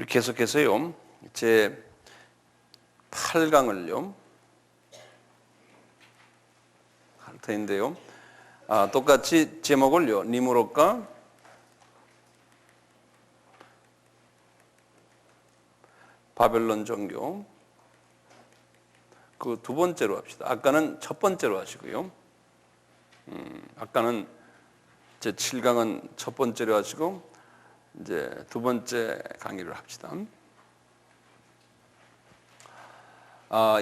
우리 계속해서요, 제 8강을요, 할 터인데요. 똑같이 제목을요, 니무롯과 바벨론 종교, 그 두 번째로 합시다. 아까는 첫 번째로 하시고요. 아까는 제 7강은 첫 번째로 하시고, 이제 두 번째 강의를 합시다.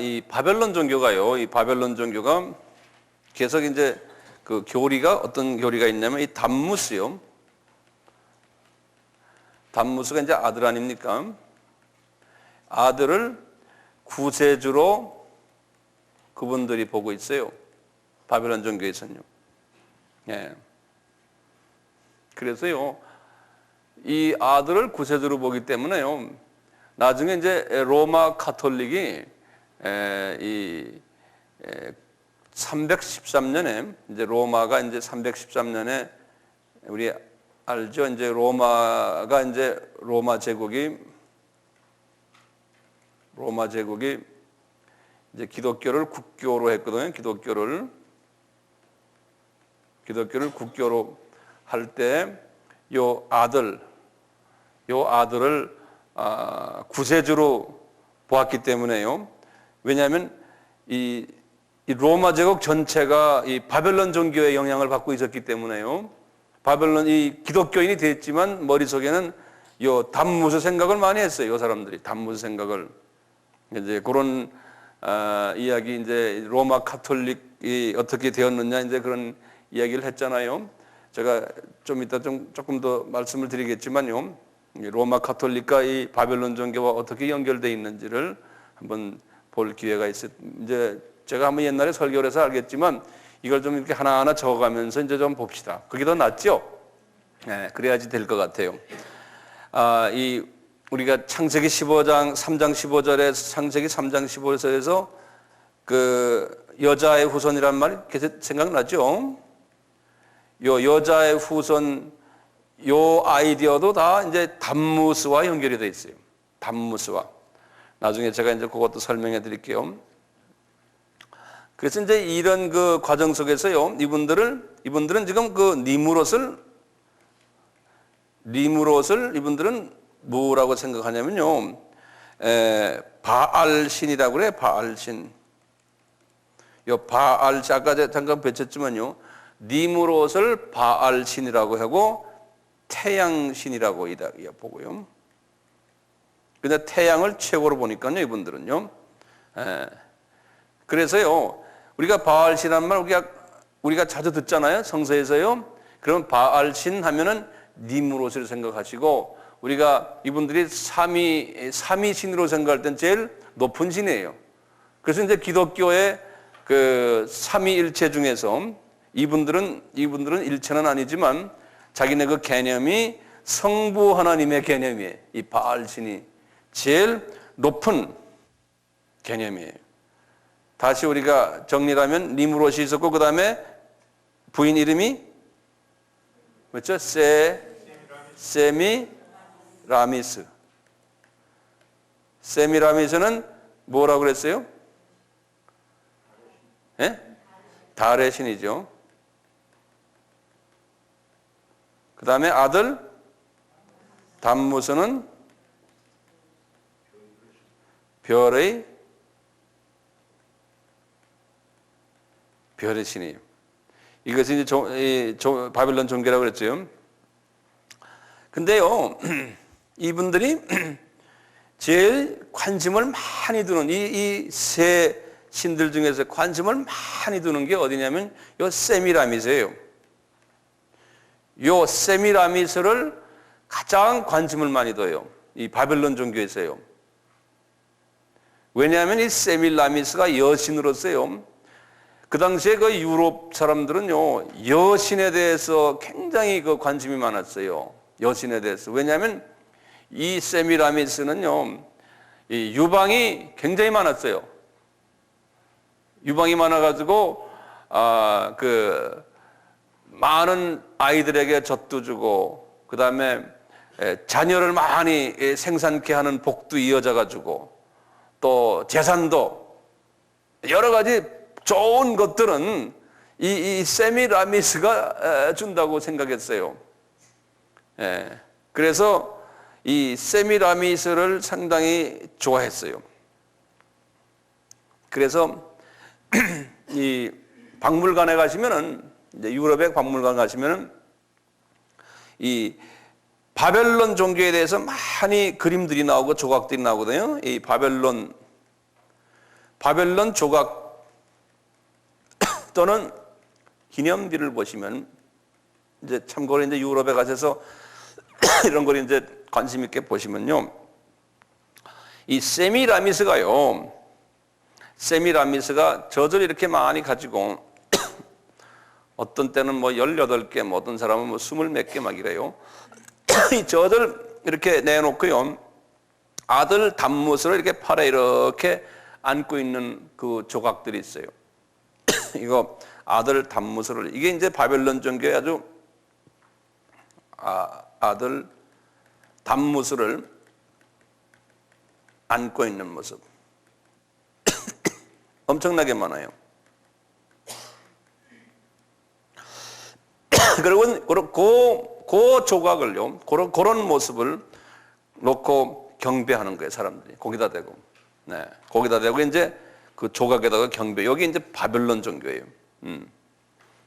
이 바벨론 종교가요, 이 바벨론 종교가 계속 이제 그 교리가 어떤 교리가 있냐면 이 담무스요. 담무스가 이제 아들 아닙니까? 아들을 구세주로 그분들이 보고 있어요. 바벨론 종교에서는요. 예. 그래서요, 이 아들을 구세주로 보기 때문에요, 나중에 이제 로마 카톨릭이 313년에 이제 로마가 이제 313년에 우리 알죠? 이제 로마가 이제 로마 제국이 이제 기독교를 국교로 했거든요. 기독교를 국교로 할 때 요 아들을 구세주로 보았기 때문에요. 왜냐하면 이 로마 제국 전체가 이 바벨론 종교의 영향을 받고 있었기 때문에요. 이 기독교인이 됐지만 머릿속에는 요 담무스 생각을 많이 했어요. 요 사람들이 담무스 생각을. 이제 그런 이야기, 이제 로마 카톨릭이 어떻게 되었느냐, 이제 그런 이야기를 했잖아요. 제가 좀 이따 조금 더 말씀을 드리겠지만요, 로마 카톨릭과 이 바벨론 종교와 어떻게 연결되어 있는지를 한번 볼 기회가 있어요. 이제 제가 한번 옛날에 설교를 해서 알겠지만 이걸 좀 이렇게 하나하나 적어가면서 이제 좀 봅시다. 그게 더 낫죠? 네, 그래야지 될 것 같아요. 우리가 창세기 15장 3장 15절에 창세기 3장 15절에서 그 여자의 후손이란 말이 생각나죠? 요 여자의 후손, 요 아이디어도 다 이제 담무스와 연결이 되어 있어요. 담무스와. 나중에 제가 이제 그것도 설명해 드릴게요. 그래서 이제 이런 그 과정 속에서요, 이분들은 지금 그 니무롯을 이분들은 뭐라고 생각하냐면요, 바알신이라고 그래요. 바알신. 요 바알신, 아까 제가 잠깐 뱉었지만요, 니무롯을 바알신이라고 하고 태양신이라고 보고요. 근데 태양을 최고로 보니까요, 이분들은요. 그래서요, 우리가 바알신한 말 우리가 자주 듣잖아요, 성서에서요. 그러면 바알신 하면은 니무롯을 생각하시고, 우리가 이분들이 삼위신으로 생각할 땐 제일 높은 신이에요. 그래서 이제 기독교의 그 삼위일체 중에서 이분들은 일체는 아니지만 자기네 그 개념이 성부 하나님의 개념이에요. 이 바알신이 제일 높은 개념이에요. 다시 우리가 정리하면 니무롯이 있었고, 그 다음에 부인 이름이 뭐죠? 세미라미스. 세미라미스는 뭐라고 그랬어요? 달의 신이죠. 그 다음에 아들 담무스는 별의 신이에요. 이것이 이제 바벨론 종교라고 그랬죠. 근데요, 이분들이 제일 관심을 많이 두는 이 세 신들 중에서 관심을 많이 두는 게 어디냐면 요 세미라미스예요. 요 세미라미스를 가장 관심을 많이 둬요. 이 바벨론 종교에서요. 왜냐하면 이 세미라미스가 여신으로서요, 그 당시에 그 유럽 사람들은요, 여신에 대해서 굉장히 그 관심이 많았어요. 여신에 대해서. 왜냐하면 이 세미라미스는요, 이 유방이 굉장히 많았어요. 유방이 많아가지고, 많은 아이들에게 젖도 주고, 그 다음에 자녀를 많이 생산케 하는 복도 이어져 가지고 또 재산도 여러 가지 좋은 것들은 이 세미라미스가 준다고 생각했어요. 그래서 이 세미라미스를 상당히 좋아했어요. 그래서 이 박물관에 가시면은, 이제 유럽의 박물관 가시면은 이 바벨론 종교에 대해서 많이 그림들이 나오고 조각들이 나오거든요. 이 바벨론 조각 또는 기념비를 보시면, 이제 참고로 이제 유럽에 가셔서 이런 걸 이제 관심 있게 보시면요, 이 세미라미스가 젖을 이렇게 많이 가지고 어떤 때는 뭐 18개, 뭐 어떤 사람은 뭐 20몇 개 막 이래요. 이 젖을 이렇게 내놓고요, 아들 담못을 이렇게 팔에 이렇게 안고 있는 그 조각들이 있어요. 이거 아들 담못을, 이게 이제 바벨론 종교의 아주 아들 담못을 안고 있는 모습. 엄청나게 많아요. 그리고 그 조각을요, 그런 모습을 놓고 경배하는 거예요, 사람들이. 거기다 대고. 네. 거기다 대고 이제 그 조각에다가 경배. 여기 이제 바벨론 종교예요.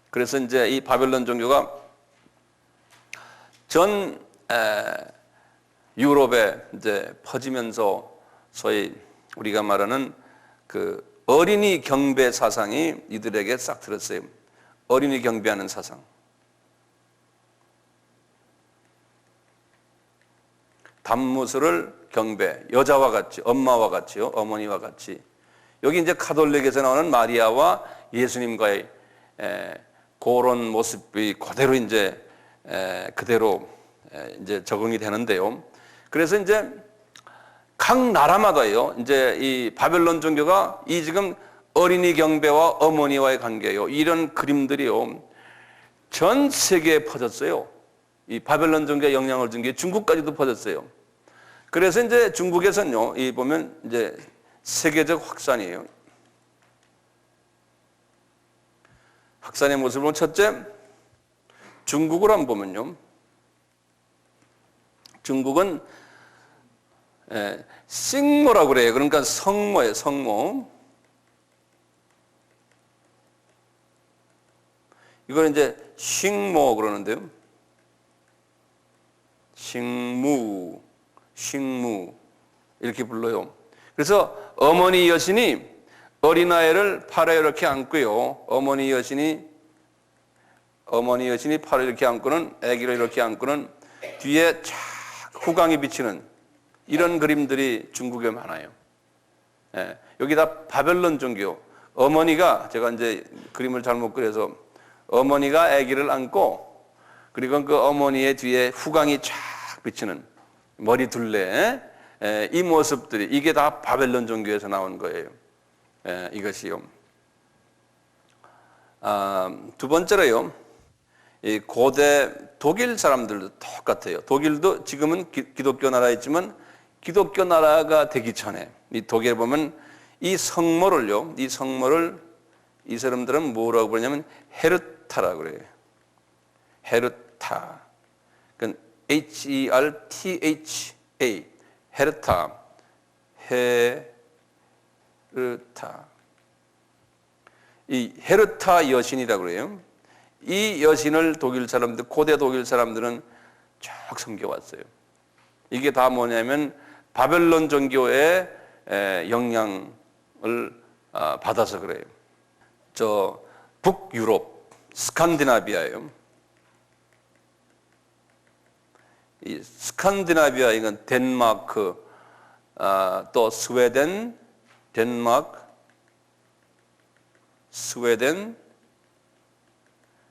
그래서 이제 이 바벨론 종교가 전 유럽에 이제 퍼지면서 소위 우리가 말하는 그 어린이 경배 사상이 이들에게 싹 들었어요. 어린이 경배하는 사상. 담무스를 경배, 여자와 같이, 엄마와 같이요, 어머니와 같이. 여기 이제 카톨릭에서 나오는 마리아와 예수님과의 그런 모습이 그대로 이제 이제 적응이 되는데요. 그래서 이제 각 나라마다요, 이제 이 바벨론 종교가 이 지금 어린이 경배와 어머니와의 관계요, 이런 그림들이요, 전 세계에 퍼졌어요. 이 바벨론 종교의 영향을 준 게 중국까지도 퍼졌어요. 그래서 이제 중국에서는요, 이 보면 이제 세계적 확산이에요. 확산의 모습을 보면, 첫째, 중국을 한번 보면요, 중국은 싱모라고 그래요. 그러니까 성모예요, 성모. 이걸 이제 싱모 그러는데요. 싱무 이렇게 불러요. 그래서 어머니 여신이 어린아이를 팔에 이렇게 안고요, 어머니 여신이 팔에 이렇게 안고는, 아기를 이렇게 안고는 뒤에 쫙 후광이 비치는 이런 그림들이 중국에 많아요. 여기 다 바벨론 종교. 어머니가, 제가 이제 그림을 잘못 그려서, 어머니가 아기를 안고, 그리고 그 어머니의 뒤에 후광이 쫙 비치는 머리 둘레, 이 모습들이, 이게 다 바벨론 종교에서 나온 거예요. 이것이요. 두 번째로요, 이 고대 독일 사람들도 똑같아요. 독일도 지금은 기독교 나라였지만, 기독교 나라가 되기 전에 이 독일에 보면 이 성모를 이 사람들은 뭐라고 부르냐면 헤르타라고 그래요. 헤르타. 그러니까 H-E-R-T-H-A. 헤르타. 이 헤르타 여신이라고 그래요. 이 여신을 고대 독일 사람들은 쭉 섬겨왔어요. 이게 다 뭐냐면 바벨론 종교의 영향을 받아서 그래요. 저 북유럽, 스칸디나비아예요. 이 스칸디나비아, 이건 덴마크, 또 스웨덴,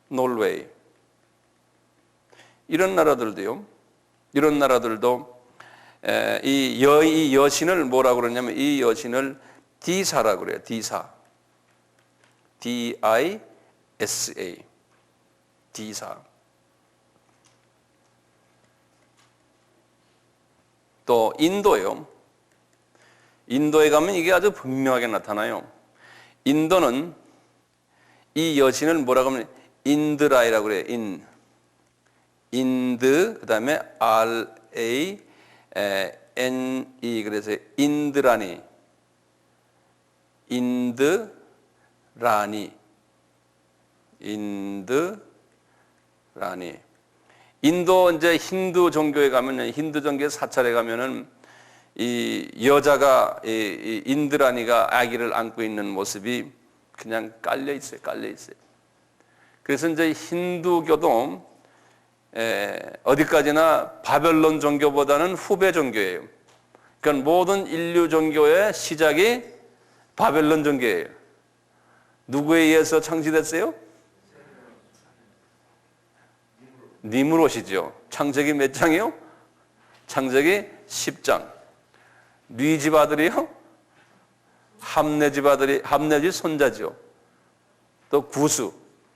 노르웨이, 이런 나라들도 이 여신을 뭐라고 그러냐면, 이 여신을 디사라고 그래요. 디사. D-I-S-A. 디사. 또 인도요. 인도에 가면 이게 아주 분명하게 나타나요. 인도는 이 여신을 뭐라고 하면 인드라이라고 그래요. 인드, 그 다음에 R-A-N-E, 그래서 인드라니. 인도 이제 힌두 종교에 가면, 힌두 종교의 사찰에 가면은 이 여자가, 이 인드라니가 아기를 안고 있는 모습이 그냥 깔려 있어요. 그래서 이제 힌두교도 어디까지나 바벨론 종교보다는 후배 종교예요. 그러니까 모든 인류 종교의 시작이 바벨론 종교예요. 누구에 의해서 창시됐어요? 니므롯이죠. 창세기 몇 장이요? 창세기 10장. 네 집 아들이요? 함네 집 아들이, 함네 집 손자죠. 또 구수.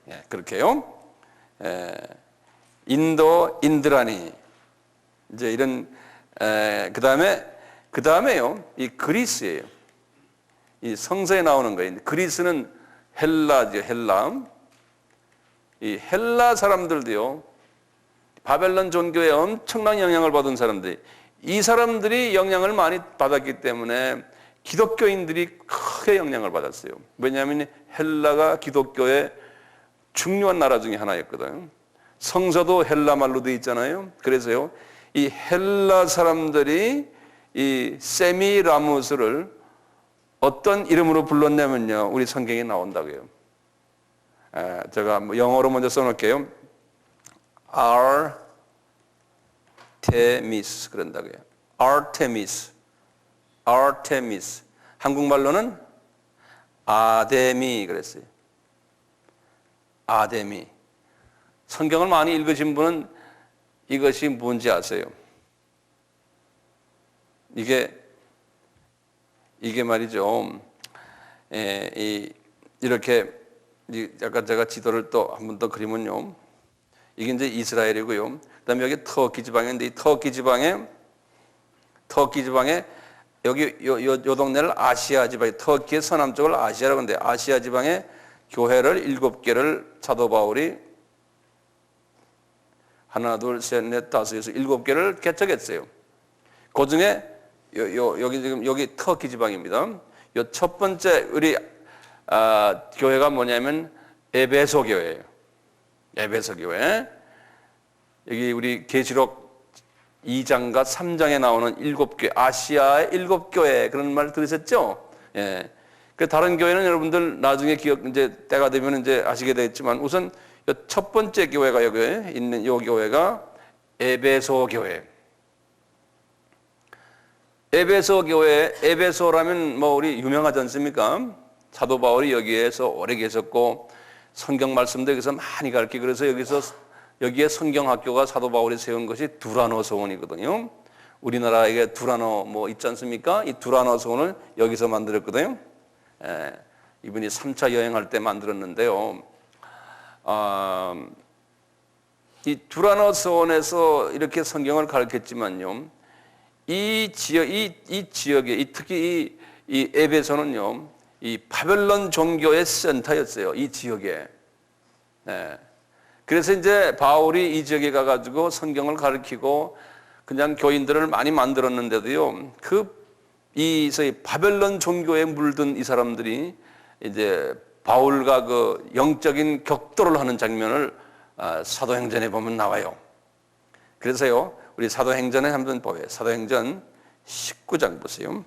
예, 그렇게요. 인드라니. 이제 이런, 그 다음에요. 이 그리스예요. 이 성서에 나오는 거예요. 그리스는 헬라죠, 헬라. 이 헬라 사람들도요, 바벨론 종교에 엄청난 영향을 받은 사람들이, 이 사람들이 영향을 많이 받았기 때문에 기독교인들이 크게 영향을 받았어요. 왜냐하면 헬라가 기독교의 중요한 나라 중에 하나였거든요. 성서도 헬라 말로 되어 있잖아요. 그래서요, 이 헬라 사람들이 이 세미라무스를 어떤 이름으로 불렀냐면요, 우리 성경에 나온다고요. 제가 영어로 먼저 써놓을게요. 아르테미스 그런다고요. 아르테미스. 한국말로는 아데미 그랬어요. 아데미. 성경을 많이 읽으신 분은 이것이 뭔지 아세요? 이게 말이죠. 이렇게 약간 제가 지도를 또 한 번 더 그리면요. 이게 이제 이스라엘이고요. 그다음에 여기 터키 지방인데 이 터키 지방에 여기 요 동네를 아시아 지방, 터키의 서남 쪽을 아시아라고 하는데 아시아 지방에 교회를 7개를 사도 바울이 하나, 둘, 셋, 넷, 다섯에서 7개를 개척했어요. 그 중에 여기 지금 여기 터키 지방입니다. 요 첫 번째 우리 교회가 뭐냐면 에베소 교회예요. 에베소 교회. 여기 우리 계시록 2장과 3장에 나오는 7교회, 아시아의 7교회 그런 말 들으셨죠? 예. 그 다른 교회는 여러분들 나중에 이제 때가 되면 이제 아시게 되겠지만 우선 첫 번째 교회가 여기 있는 이 교회가 에베소 교회. 에베소 교회, 에베소라면 뭐 우리 유명하지 않습니까? 사도 바울이 여기에서 오래 계셨고 성경 말씀도 여기서 많이 가르치고 그래서 여기에 성경학교가 사도 바울이 세운 것이 두라노 서원이거든요. 우리나라에 두라노 뭐 있지 않습니까? 이 두라노 서원을 여기서 만들었거든요. 이분이 3차 여행할 때 만들었는데요. 이 두라노 서원에서 이렇게 성경을 가르쳤지만요. 이 지역에 특히 이 에베소는요. 이 바벨론 종교의 센터였어요. 이 지역에. 그래서 이제 바울이 이 지역에 가가지고 성경을 가르치고 그냥 교인들을 많이 만들었는데도요. 이 바벨론 종교에 물든 이 사람들이 이제 바울과 그 영적인 격돌을 하는 장면을 사도행전에 보면 나와요. 그래서요. 우리 사도행전에 한번 보여요. 사도행전 19장 보세요.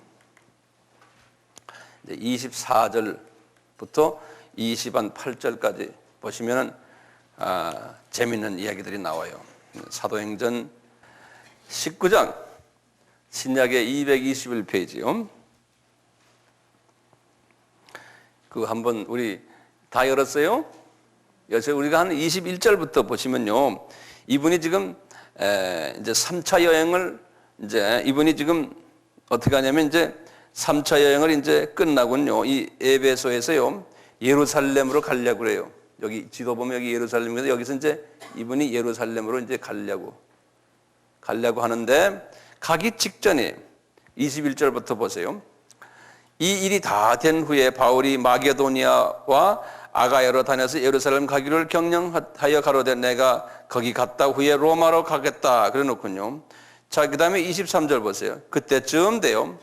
24절부터 28절까지 보시면은 재미있는 이야기들이 나와요. 사도행전 19장 신약의 221페이지요. 그 한번 우리 다 열었어요? 여기서 우리가 한 21절부터 보시면요. 이분이 지금 이제 3차 여행을 이제 이분이 지금 어떻게 하냐면 이제 3차 여행을 이제 끝나군요. 이 에베소에서요. 예루살렘으로 가려고 그래요. 여기 지도 보면 여기 예루살렘인데 여기서 이제 이분이 예루살렘으로 이제 가려고 하는데 가기 직전에 21절부터 보세요. 이 일이 다 된 후에 바울이 마게도니아와 아가야로 다녀서 예루살렘 가기를 경영하여 가로되 내가 거기 갔다 후에 로마로 가겠다 그래 놓군요. 자, 그 다음에 23절 보세요. 그때쯤 돼요.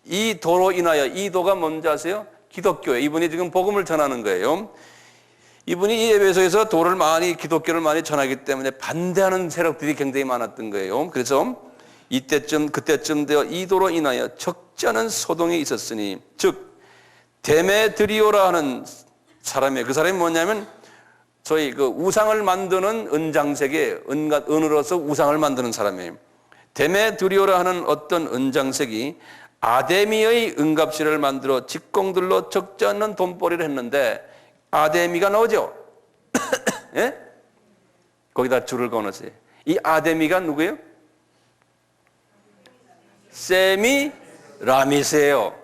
이 도로 인하여, 이 도가 뭔지 아세요? 기독교에 이분이 지금 복음을 전하는 거예요. 이분이 이 에베소에서 도를 많이, 기독교를 많이 전하기 때문에 반대하는 세력들이 굉장히 많았던 거예요. 그래서 그때쯤 되어 이 도로 인하여 적지 않은 소동이 있었으니, 즉 데메드리오라 하는 사람이에요. 그 사람이 뭐냐면 저희 그 우상을 만드는 은장색에 은으로서 우상을 만드는 사람이에요. 데메드리오라 하는 어떤 은장색이 아데미의 은갑실을 만들어 직공들로 적지 않는 돈벌이를 했는데, 아데미가 나오죠? 예? 거기다 줄을 그어놓으세요. 이 아데미가 누구예요? 세미라미스예요.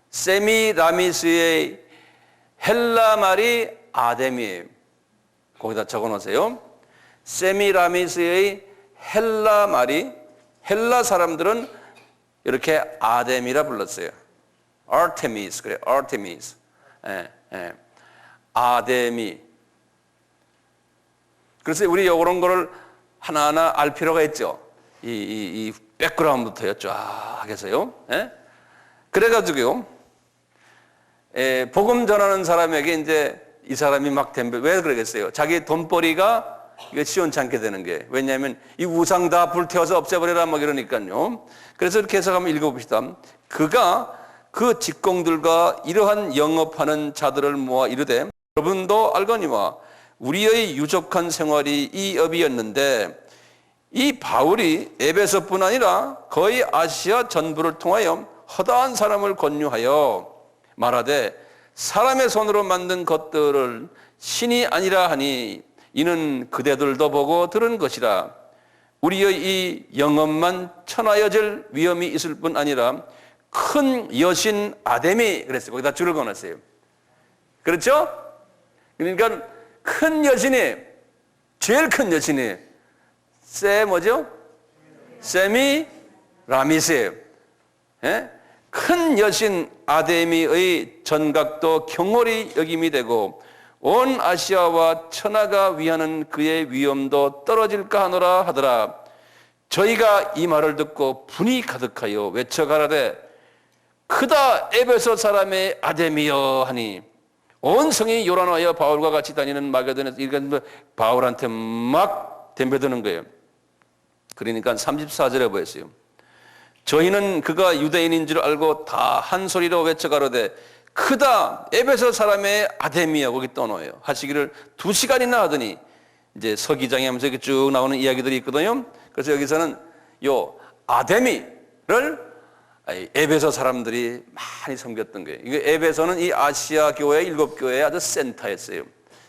세미라미스의 헬라 말이 아데미예요. 거기다 적어놓으세요. 세미라미스의 헬라 말이, 헬라 사람들은 이렇게 아데미라 불렀어요. 아르테미스, 그래, 아르테미스. 아데미. 그래서 우리 이런 거를 하나하나 알 필요가 있죠. 이 백그라운드부터요, 쫙 해서요. 그래가지고요, 복음 전하는 사람에게 이제 이 사람이 막 왜 그러겠어요? 자기 돈벌이가 이게 시원찮게 되는 게, 왜냐하면 이 우상 다 불태워서 없애버려라 막 이러니까요. 그래서 이렇게 해서 한번 읽어봅시다. 그가 그 직공들과 이러한 영업하는 자들을 모아 이르되 여러분도 알거니와 우리의 유족한 생활이 이 업이었는데, 이 바울이 에베소뿐 아니라 거의 아시아 전부를 통하여 허다한 사람을 권유하여 말하되 사람의 손으로 만든 것들을 신이 아니라 하니 이는 그대들도 보고 들은 것이라. 우리의 이 영업만 천하여질 위험이 있을 뿐 아니라 큰 여신 아데미, 그랬어요. 거기다 줄을 그어놨어요. 그렇죠? 그러니까 큰 여신이, 제일 큰 여신이 뭐죠? 세미라미스예요. 큰 여신 아데미의 전각도 경홀히 여김이 되고 온 아시아와 천하가 위하는 그의 위엄도 떨어질까 하노라 하더라. 저희가 이 말을 듣고 분이 가득하여 외쳐가라되 크다 에베소 사람의 아데미여 하니 온 성이 요란하여 바울과 같이 다니는 마게도냐에서 바울한테 막 덤벼드는 거예요. 그러니까 34절에 보였어요. 저희는 그가 유대인인 줄 알고 다 한 소리로 외쳐가로되 크다 에베소 사람의 아데미여, 거기 떠놓아요. 하시기를 2시간이나 하더니, 이제 서기장에 하면서 이렇게 쭉 나오는 이야기들이 있거든요. 그래서 여기서는 요 아데미를 에베소 사람들이 많이 섬겼던 거예요. 이게 에베소는 이 아시아 교회 7교회의 아주 센터였어요.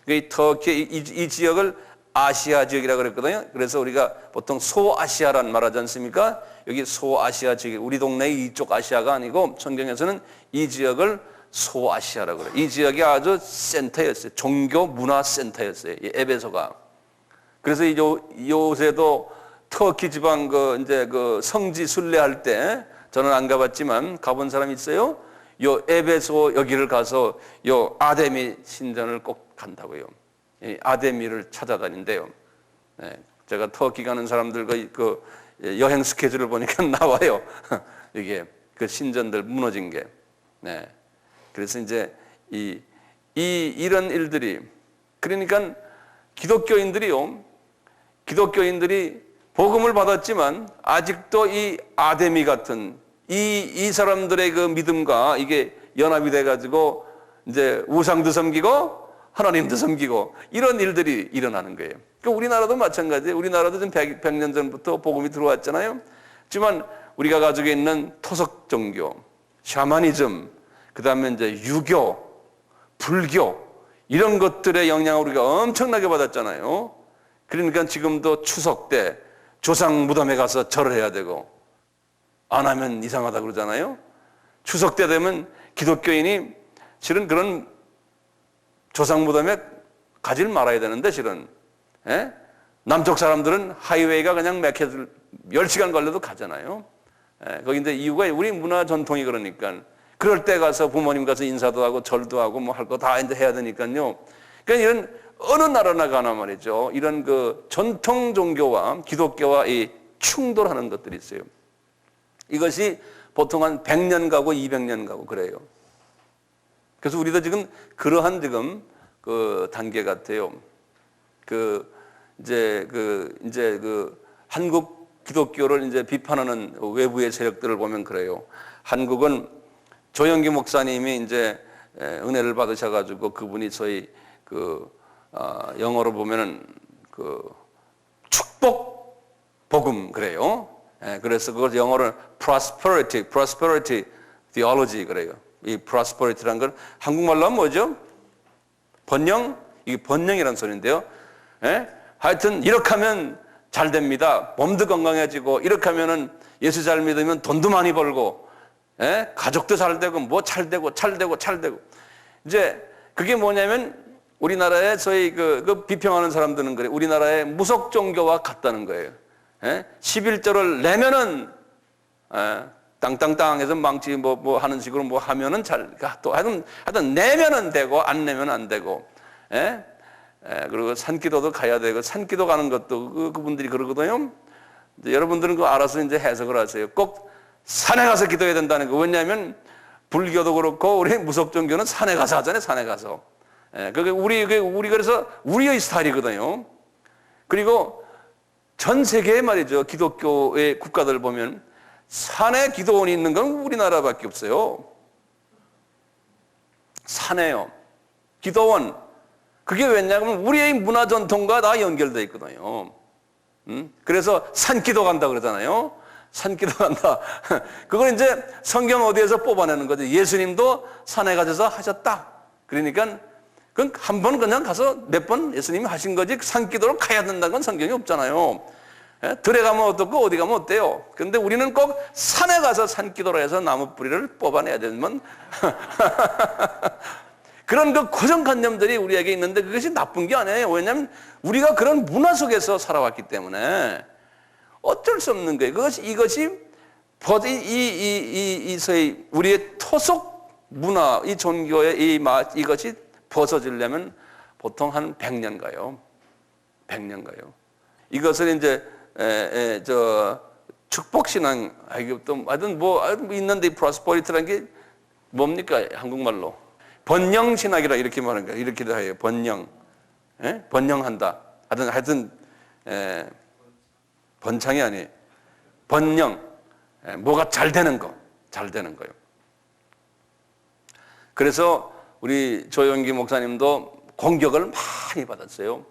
이 터키 이 지역을 아시아 지역이라고 그랬거든요. 그래서 우리가 보통 소아시아란 말하지 않습니까? 여기 소아시아 지역, 우리 동네 이쪽 아시아가 아니고 성경에서는 이 지역을 소아시아라고 그래요. 이 지역이 아주 센터였어요. 종교 문화 센터였어요. 이 에베소가. 그래서 요새도 터키 지방 이제 성지 순례할 때, 저는 안 가봤지만 가본 사람 있어요? 요 에베소 여기를 가서 요 아데미 신전을 꼭 간다고요. 이 아데미를 찾아다닌대요. 제가 터키 가는 사람들과 그 여행 스케줄을 보니까 나와요. 이게 그 신전들 무너진 게. 그래서 이제 이런 일들이, 그러니까 기독교인들이 복음을 받았지만 아직도 이 아데미 같은 이 사람들의 그 믿음과 이게 연합이 돼가지고 이제 우상도 섬기고 하나님도 섬기고 이런 일들이 일어나는 거예요. 그러니까 우리나라도 마찬가지예요. 우리나라도 좀 100년 전부터 복음이 들어왔잖아요. 하지만 우리가 가지고 있는 토속 종교, 샤머니즘, 그 다음에 이제 유교, 불교 이런 것들의 영향을 우리가 엄청나게 받았잖아요. 그러니까 지금도 추석 때 조상 무덤에 가서 절을 해야 되고 안 하면 이상하다 그러잖아요. 추석 때 되면 기독교인이 실은 그런 조상 무덤에 가지를 말아야 되는데, 실은 남쪽 사람들은 하이웨이가 그냥 10시간 걸려도 가잖아요. 거기 이제 이유가 우리 문화 전통이 그러니까. 그럴 때 가서 부모님 가서 인사도 하고 절도 하고 뭐 할 거 다 이제 해야 되니까요. 그러니까 이런 어느 나라나 가나 말이죠. 이런 그 전통 종교와 기독교와 이 충돌하는 것들이 있어요. 이것이 보통 한 100년 가고 200년 가고 그래요. 그래서 우리도 지금 그러한 지금 그 단계 같아요. 이제 한국 기독교를 이제 비판하는 외부의 세력들을 보면 그래요. 한국은 조영기 목사님이 이제 은혜를 받으셔가지고 그분이 저희 영어로 보면은 축복 복음 그래요. 그래서 그걸 영어로 prosperity theology 그래요. 이 prosperity란 건 한국말로 하면 뭐죠? 이게 번영이라는 소리인데요. 하여튼 이렇게 하면 잘 됩니다. 몸도 건강해지고 이렇게 하면은 예수 잘 믿으면 돈도 많이 벌고 가족도 잘 되고 뭐 잘 되고 이제 그게 뭐냐면 우리나라에 저희 그 비평하는 사람들은 그래. 우리나라의 무속 종교와 같다는 거예요. 11조를 내면은 땅땅땅 해서 망치 뭐 하는 식으로 뭐 하면은 또 하여튼 내면은 되고 안 내면 안 되고 그리고 산기도도 가야 되고 산기도 가는 것도 그분들이 그러거든요. 이제 여러분들은 그거 알아서 이제 해석을 하세요. 꼭 산에 가서 기도해야 된다는 거. 왜냐하면 불교도 그렇고 우리 무속 종교는 산에 가서 하잖아요. 산에 가서. 그게 우리 그래서 우리의 스타일이거든요. 그리고 전 세계에 말이죠. 기독교의 국가들 보면 산에 기도원이 있는 건 우리나라밖에 없어요. 산에요. 기도원. 그게 왜냐하면 우리의 문화 전통과 다 연결되어 있거든요. 그래서 산기도 간다 그러잖아요. 산기도 간다. 그걸 이제 성경 어디에서 뽑아내는 거죠. 예수님도 산에 가셔서 하셨다. 그러니까 그건 한 번 그냥 가서 몇 번 예수님이 하신 거지 산기도로 가야 된다는 건 성경이 없잖아요. 들에 가면 어떻고 어디 가면 어때요? 그런데 우리는 꼭 산에 가서 산기도로 해서 나무 뿌리를 뽑아내야 되면 그런 그 고정관념들이 우리에게 있는데 그것이 나쁜 게 아니에요. 왜냐하면 우리가 그런 문화 속에서 살아왔기 때문에 어쩔 수 없는 거예요. 이것이 소위 우리의 토속 문화, 이 종교의 이것이 벗어지려면 보통 한 100년 가요. 100년 가요. 이것을 이제 축복신앙, 하여튼 뭐 있는데 프로스퍼리티라는 게 뭡니까 한국말로? 번영신학이라 이렇게 말하는 거예요. 이렇게도 해요. 번영한다. 하여튼 번창이 아니에요. 번영. 뭐가 잘 되는 거예요. 그래서 우리 조영기 목사님도 공격을 많이 받았어요.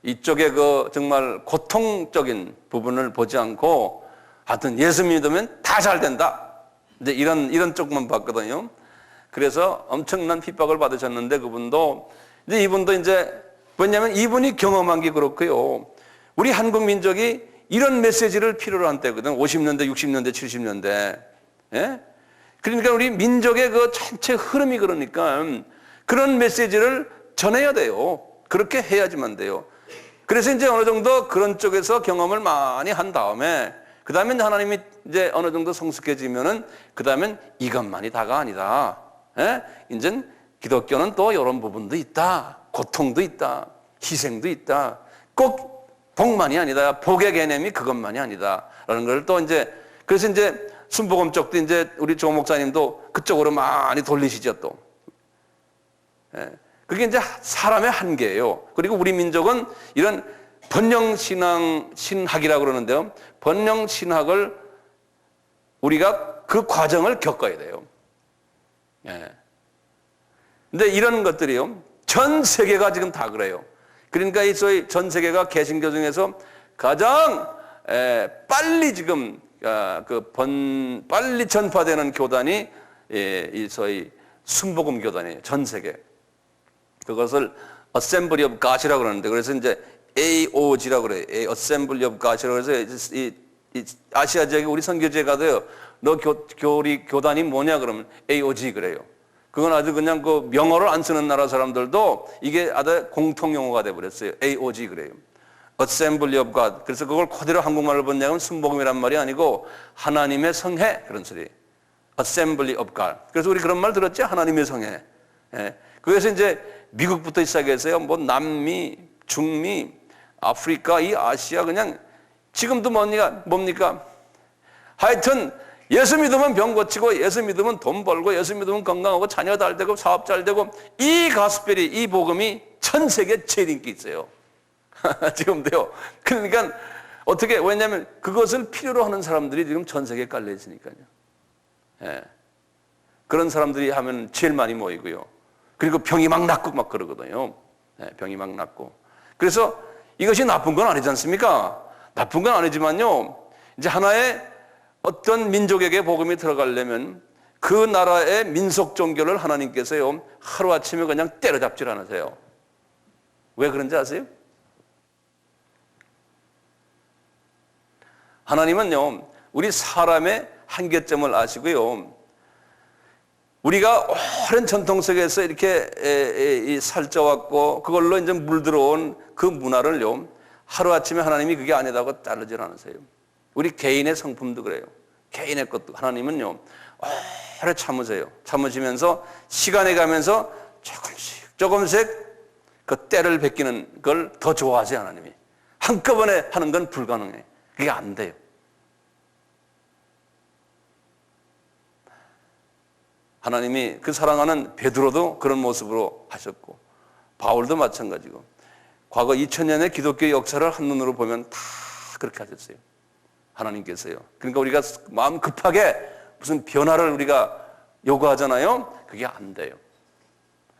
이쪽에 그 정말 고통적인 부분을 보지 않고 하여튼 예수 믿으면 다 잘 된다. 이제 이런 쪽만 봤거든요. 그래서 엄청난 핍박을 받으셨는데 이분도 이제 왜냐하면 이분이 경험한 게 그렇고요. 우리 한국 민족이 이런 메시지를 필요로 한 때거든. 50년대, 60년대, 70년대. 그러니까 우리 민족의 그 전체 흐름이 그러니까 그런 메시지를 전해야 돼요. 그렇게 해야지만 돼요. 그래서 이제 어느 정도 그런 쪽에서 경험을 많이 한 다음에 그 다음에 하나님이 이제 어느 정도 성숙해지면은 그 다음엔 이것만이 다가 아니다. 이제 기독교는 또 이런 부분도 있다. 고통도 있다. 희생도 있다. 꼭 복만이 아니다. 복의 개념이 그것만이 아니다. 라는 걸 또 이제 그래서 이제 순복음 쪽도 이제 우리 조 목사님도 그쪽으로 많이 돌리시죠 또. 그게 이제 사람의 한계예요. 그리고 우리 민족은 이런 번영신학이라고 그러는데요. 번영신학을 우리가 그 과정을 겪어야 돼요. 근데 이런 것들이요. 전 세계가 지금 다 그래요. 그러니까 이 소위 전 세계가 개신교 중에서 가장 빨리 지금 빨리 전파되는 교단이 이 소위 순복음 교단이에요. 전 세계. 그것을 Assembly of God이라고 그러는데 그래서 이제 AOG라고 그래요. Assembly of God이라고 해서 이 아시아 지역에 우리 선교지에 가도요. 너 교단이 뭐냐 그러면 AOG 그래요. 그건 아주 그냥 그 명어를 안 쓰는 나라 사람들도 이게 아주 공통 용어가 돼 버렸어요. AOG 그래요. Assembly of God. 그래서 그걸 그대로 한국말로 번역하면 순복음이란 말이 아니고 하나님의 성회 그런 소리. Assembly of God. 그래서 우리 그런 말 들었죠? 하나님의 성회. 예. 그래서 이제 미국부터 시작해서요, 뭐 남미, 중미, 아프리카, 이 아시아 그냥 지금도 뭡니까? 하여튼 예수 믿으면 병 고치고, 예수 믿으면 돈 벌고, 예수 믿으면 건강하고, 자녀 잘 되고, 사업 잘 되고, 이 가스펠이, 이 복음이 전 세계 제일 인기 있어요. 지금도요. 그러니까 어떻게, 왜냐하면 그것을 필요로 하는 사람들이 지금 전 세계에 깔려 있으니까요. 예. 그런 사람들이 하면 제일 많이 모이고요. 그리고 병이 막 낫고 막 그러거든요. 예, 병이 막 낫고. 그래서 이것이 나쁜 건 아니지 않습니까? 나쁜 건 아니지만요. 이제 하나의 어떤 민족에게 복음이 들어가려면 그 나라의 민속 종교를 하나님께서요, 하루아침에 그냥 때려잡질 않으세요. 왜 그런지 아세요? 하나님은요, 우리 사람의 한계점을 아시고요, 우리가 오랜 전통 속에서 이렇게 살쪄왔고 그걸로 이제 물들어온 그 문화를요, 하루아침에 하나님이 그게 아니다고 자르질 않으세요. 우리 개인의 성품도 그래요. 개인의 것도 하나님은요, 오래 참으세요. 참으시면서 시간이 가면서 조금씩 그 때를 베끼는 걸 더 좋아하세요. 하나님이 한꺼번에 하는 건 불가능해. 그게 안 돼요. 하나님이 그 사랑하는 베드로도 그런 모습으로 하셨고, 바울도 마찬가지고, 과거 2000년의 기독교 역사를 한눈으로 보면 다 그렇게 하셨어요. 하나님께서요. 그러니까 우리가 마음 급하게 무슨 변화를 우리가 요구하잖아요. 그게 안 돼요.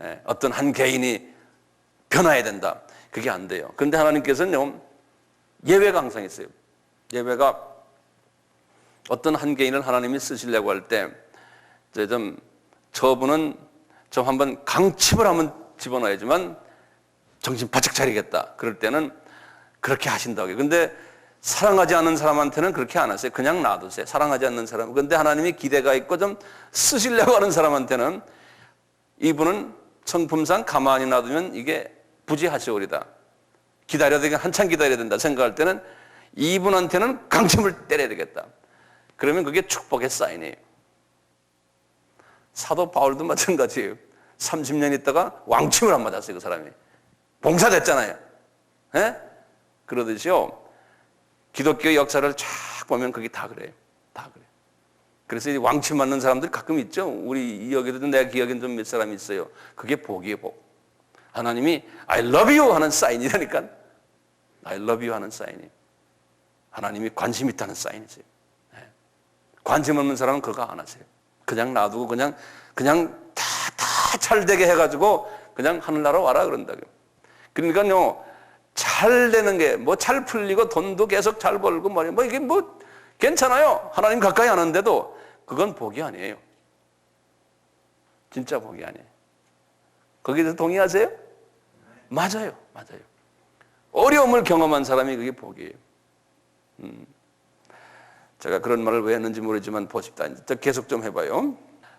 예, 어떤 한 개인이 변화해야 된다. 그게 안 돼요. 그런데 하나님께서는요, 예외가 항상 있어요. 예외가 어떤 한 개인을 하나님이 쓰시려고 할 때, 저분은 좀 한번 강침을 한번 집어넣어야지만 정신 바짝 차리겠다. 그럴 때는 그렇게 하신다고요. 근데 사랑하지 않는 사람한테는 그렇게 안 하세요. 그냥 놔두세요. 사랑하지 않는 사람. 근데 하나님이 기대가 있고 좀 쓰시려고 하는 사람한테는 이분은 성품상 가만히 놔두면 이게 부지하시오리다. 기다려야 되겠다. 한참 기다려야 된다 생각할 때는 이분한테는 강침을 때려야 되겠다. 그러면 그게 축복의 사인이에요. 사도 바울도 마찬가지예요. 30년 있다가 왕침을 안 맞았어요. 그 사람이. 봉사됐잖아요. 예? 그러듯이요, 기독교 역사를 쫙 보면 그게 다 그래요. 다 그래요. 그래서 왕침 맞는 사람들 가끔 있죠. 우리 여기도 내가 기억엔 좀 몇 사람이 있어요. 그게 복이에요, 복. 하나님이 I love you 하는 사인이라니까. I love you 하는 사인이에요. 하나님이 관심 있다는 사인이세요. 네. 관심 없는 사람은 그거 안 하세요. 그냥 놔두고 그냥 다 잘되게 해가지고 그냥 하늘나라 와라 그런다고요. 그러니까요, 잘 되는 게 뭐 잘 풀리고 돈도 계속 잘 벌고 뭐 이게 뭐 괜찮아요. 하나님 가까이 하는데도 그건 복이 아니에요. 진짜 복이 아니에요. 거기서 동의하세요? 맞아요. 맞아요. 어려움을 경험한 사람이 그게 복이에요. 제가 그런 말을 왜 했는지 모르지만 보십시다. 계속 좀 해봐요.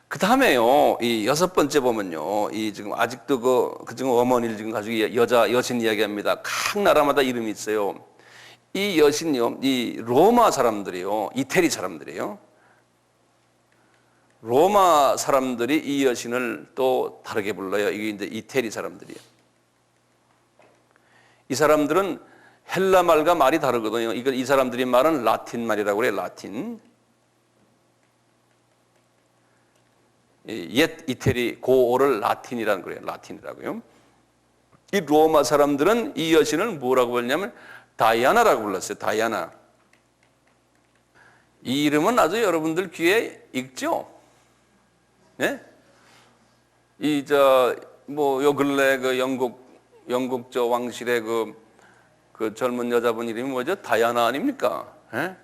그 다음에요, 이 6번째 보면요, 이 지금 아직도 그 지금 어머니를 지금 가지고 여신 이야기합니다. 각 나라마다 이름이 있어요. 이 여신이요, 이 로마 사람들이요, 이태리 사람들이에요. 로마 사람들이 이 여신을 또 다르게 불러요. 이게 이제 이태리 사람들이에요. 이 사람들은 헬라 말과 말이 다르거든요. 이 사람들이 말은 라틴 말이라고 그래요. 라틴. 옛 이태리 고어를 라틴이라는 거예요. 라틴이라고요. 이 로마 사람들은 이 여신을 뭐라고 불렀냐면 다이아나라고 불렀어요. 다이아나. 이 이름은 아주 여러분들 귀에 익죠? 네? 요 근래 그 영국 저 왕실의 그 젊은 여자분 이름이 뭐죠? 다이아나 아닙니까? 네?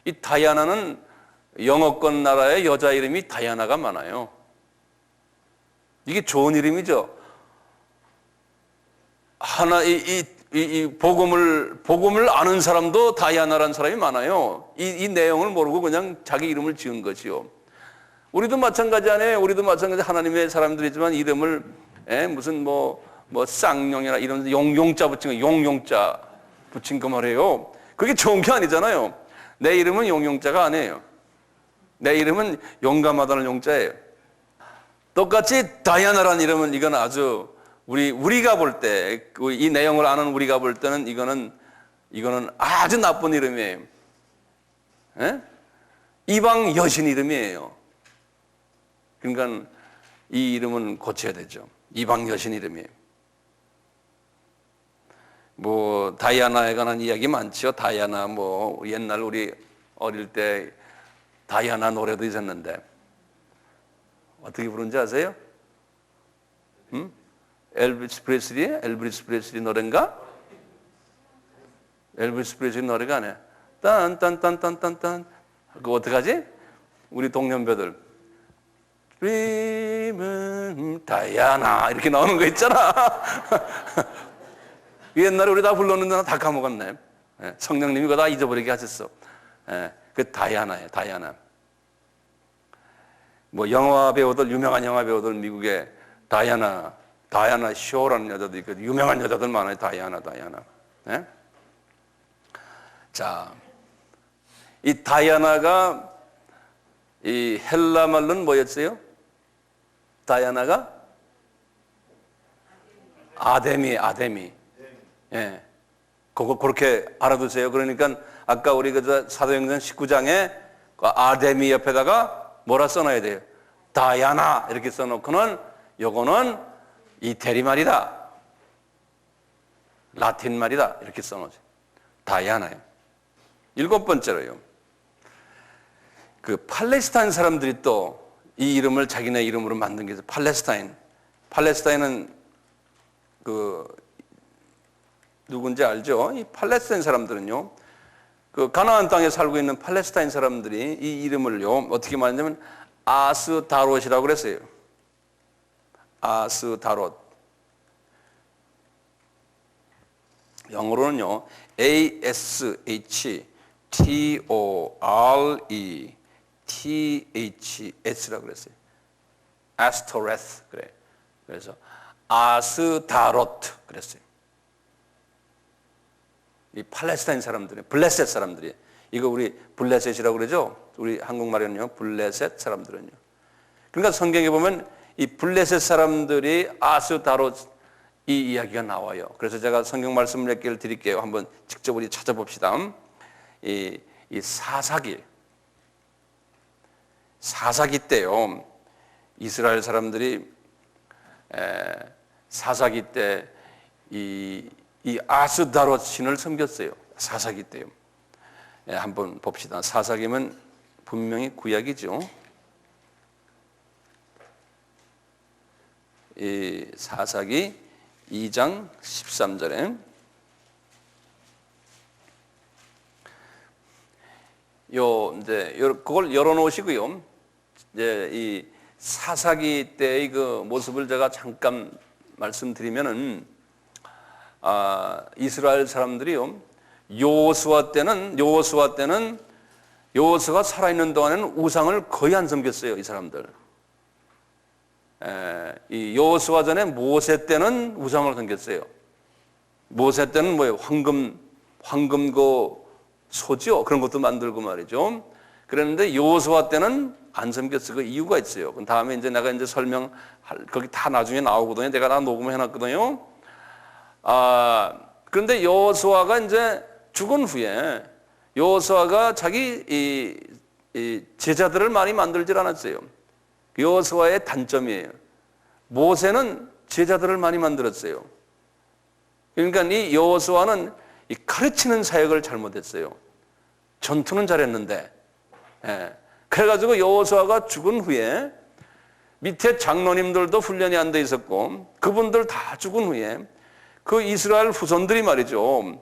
이 다이아나는 영어권 나라의 여자 이름이 다이아나가 많아요. 이게 좋은 이름이죠. 이 복음을 아는 사람도 다이아나라는 사람이 많아요. 이 내용을 모르고 그냥 자기 이름을 지은 것이요. 우리도 마찬가지 아니에요. 우리도 마찬가지 하나님의 사람들이지만 이름을 무슨 뭐 쌍용이나 이런 용자 붙인 거 용자 붙인 그 말이에요. 그게 좋은 게 아니잖아요. 내 이름은 용용자가 아니에요. 내 이름은 용감하다는 용자예요. 똑같이 다이아나라는 이름은 이건 아주 우리가 볼 때, 이 내용을 아는 우리가 볼 때는 이거는 아주 나쁜 이름이에요. 예? 이방 여신 이름이에요. 그러니까 이 이름은 고쳐야 되죠. 이방 여신 이름이에요. 뭐 다이아나에 관한 이야기 많죠. 다이아나 뭐 옛날 우리 어릴 때 다이아나 노래도 있었는데 어떻게 부르는지 아세요? 엘비스 프레슬리 노래인가? 엘비스 프레슬리 노래가 아니야. 딴딴딴딴딴딴 그거 어떡하지? 우리 동년배들 Dream은 다이아나 이렇게 나오는 거 있잖아. 옛날에 우리 다 불렀는데 다 까먹었네. 성령님이 그거 다 잊어버리게 하셨어. 그 다이아나예요. 다이아나. 뭐 영화 배우들, 유명한 영화 배우들 미국에 다이아나 쇼라는 여자도 있고 유명한 여자들 많아요. 다이아나. 네? 자, 이 다이아나가 이 헬라 말로는 뭐였어요? 다이아나가 아데미. 예. 그거 그렇게 알아두세요. 그러니까 아까 우리 그 사도행전 19장에 그 아데미 옆에다가 뭐라 써놔야 돼요? 다이아나 이렇게 써놓고는 요거는 이태리 말이다. 라틴 말이다. 이렇게 써놓죠. 다이아나요. 7번째로요. 그 팔레스타인 사람들이 또 이 이름을 자기네 이름으로 만든 게 있어요. 팔레스타인은 그 누군지 알죠? 이 팔레스타인 사람들은요. 그 가나안 땅에 살고 있는 팔레스타인 사람들이 이 이름을요. 어떻게 말하냐면 아스다롯이라고 그랬어요. 아스다롯. 영어로는요. ASHTORETHS라고 그랬어요. 아스토레스 그래. 그래서 아스다롯 그랬어요. 이 팔레스타인 사람들이, 블레셋 사람들이, 이거 우리 블레셋이라고 그러죠? 우리 한국말에는요, 블레셋 사람들은요. 그러니까 성경에 보면 이 블레셋 사람들이 아스다롯 이 이야기가 나와요. 그래서 제가 성경 말씀을 몇 개를 드릴게요. 한번 직접 우리 찾아봅시다. 이 사사기 때요. 이스라엘 사람들이 사사기 때 이 아스다롯 신을 섬겼어요. 사사기 때요. 한번 봅시다. 사사기면 분명히 구약이죠. 이 사사기 2장 13절에 이제 그걸 열어놓으시고요. 이제 이 사사기 때의 그 모습을 제가 잠깐 말씀드리면은 이스라엘 사람들이요. 여호수아 때는 여호수아가 살아있는 동안에는 우상을 거의 안 섬겼어요. 이 사람들. 이 여호수아 전에 모세 때는 우상을 섬겼어요. 모세 때는 뭐예요? 황금 그 소지요. 그런 것도 만들고 말이죠. 그랬는데 여호수아 때는 안 섬겼어요. 그 이유가 있어요. 그 다음에 이제 내가 이제 거기 다 나중에 나오거든요. 내가 다 녹음을 해놨거든요. 그런데 여호수아가 이제 죽은 후에 여호수아가 자기 이 제자들을 많이 만들질 않았어요. 여호수아의 단점이에요. 모세는 제자들을 많이 만들었어요. 그러니까 이 여호수아는 이 가르치는 사역을 잘못했어요. 전투는 잘했는데, 그래가지고 여호수아가 죽은 후에 밑에 장로님들도 훈련이 안 돼 있었고 그분들 다 죽은 후에 그 이스라엘 후손들이 말이죠.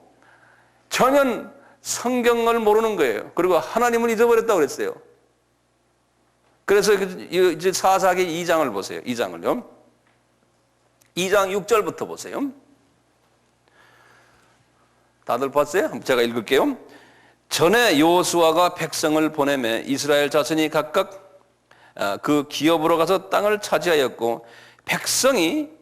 전혀 성경을 모르는 거예요. 그리고 하나님을 잊어버렸다고 그랬어요. 그래서 이제 사사기 2장을 보세요. 2장을요. 2장 6절부터 보세요. 다들 봤어요? 제가 읽을게요. 전에 여호수아가 백성을 보내매 이스라엘 자손이 각각 그 기업으로 가서 땅을 차지하였고 백성이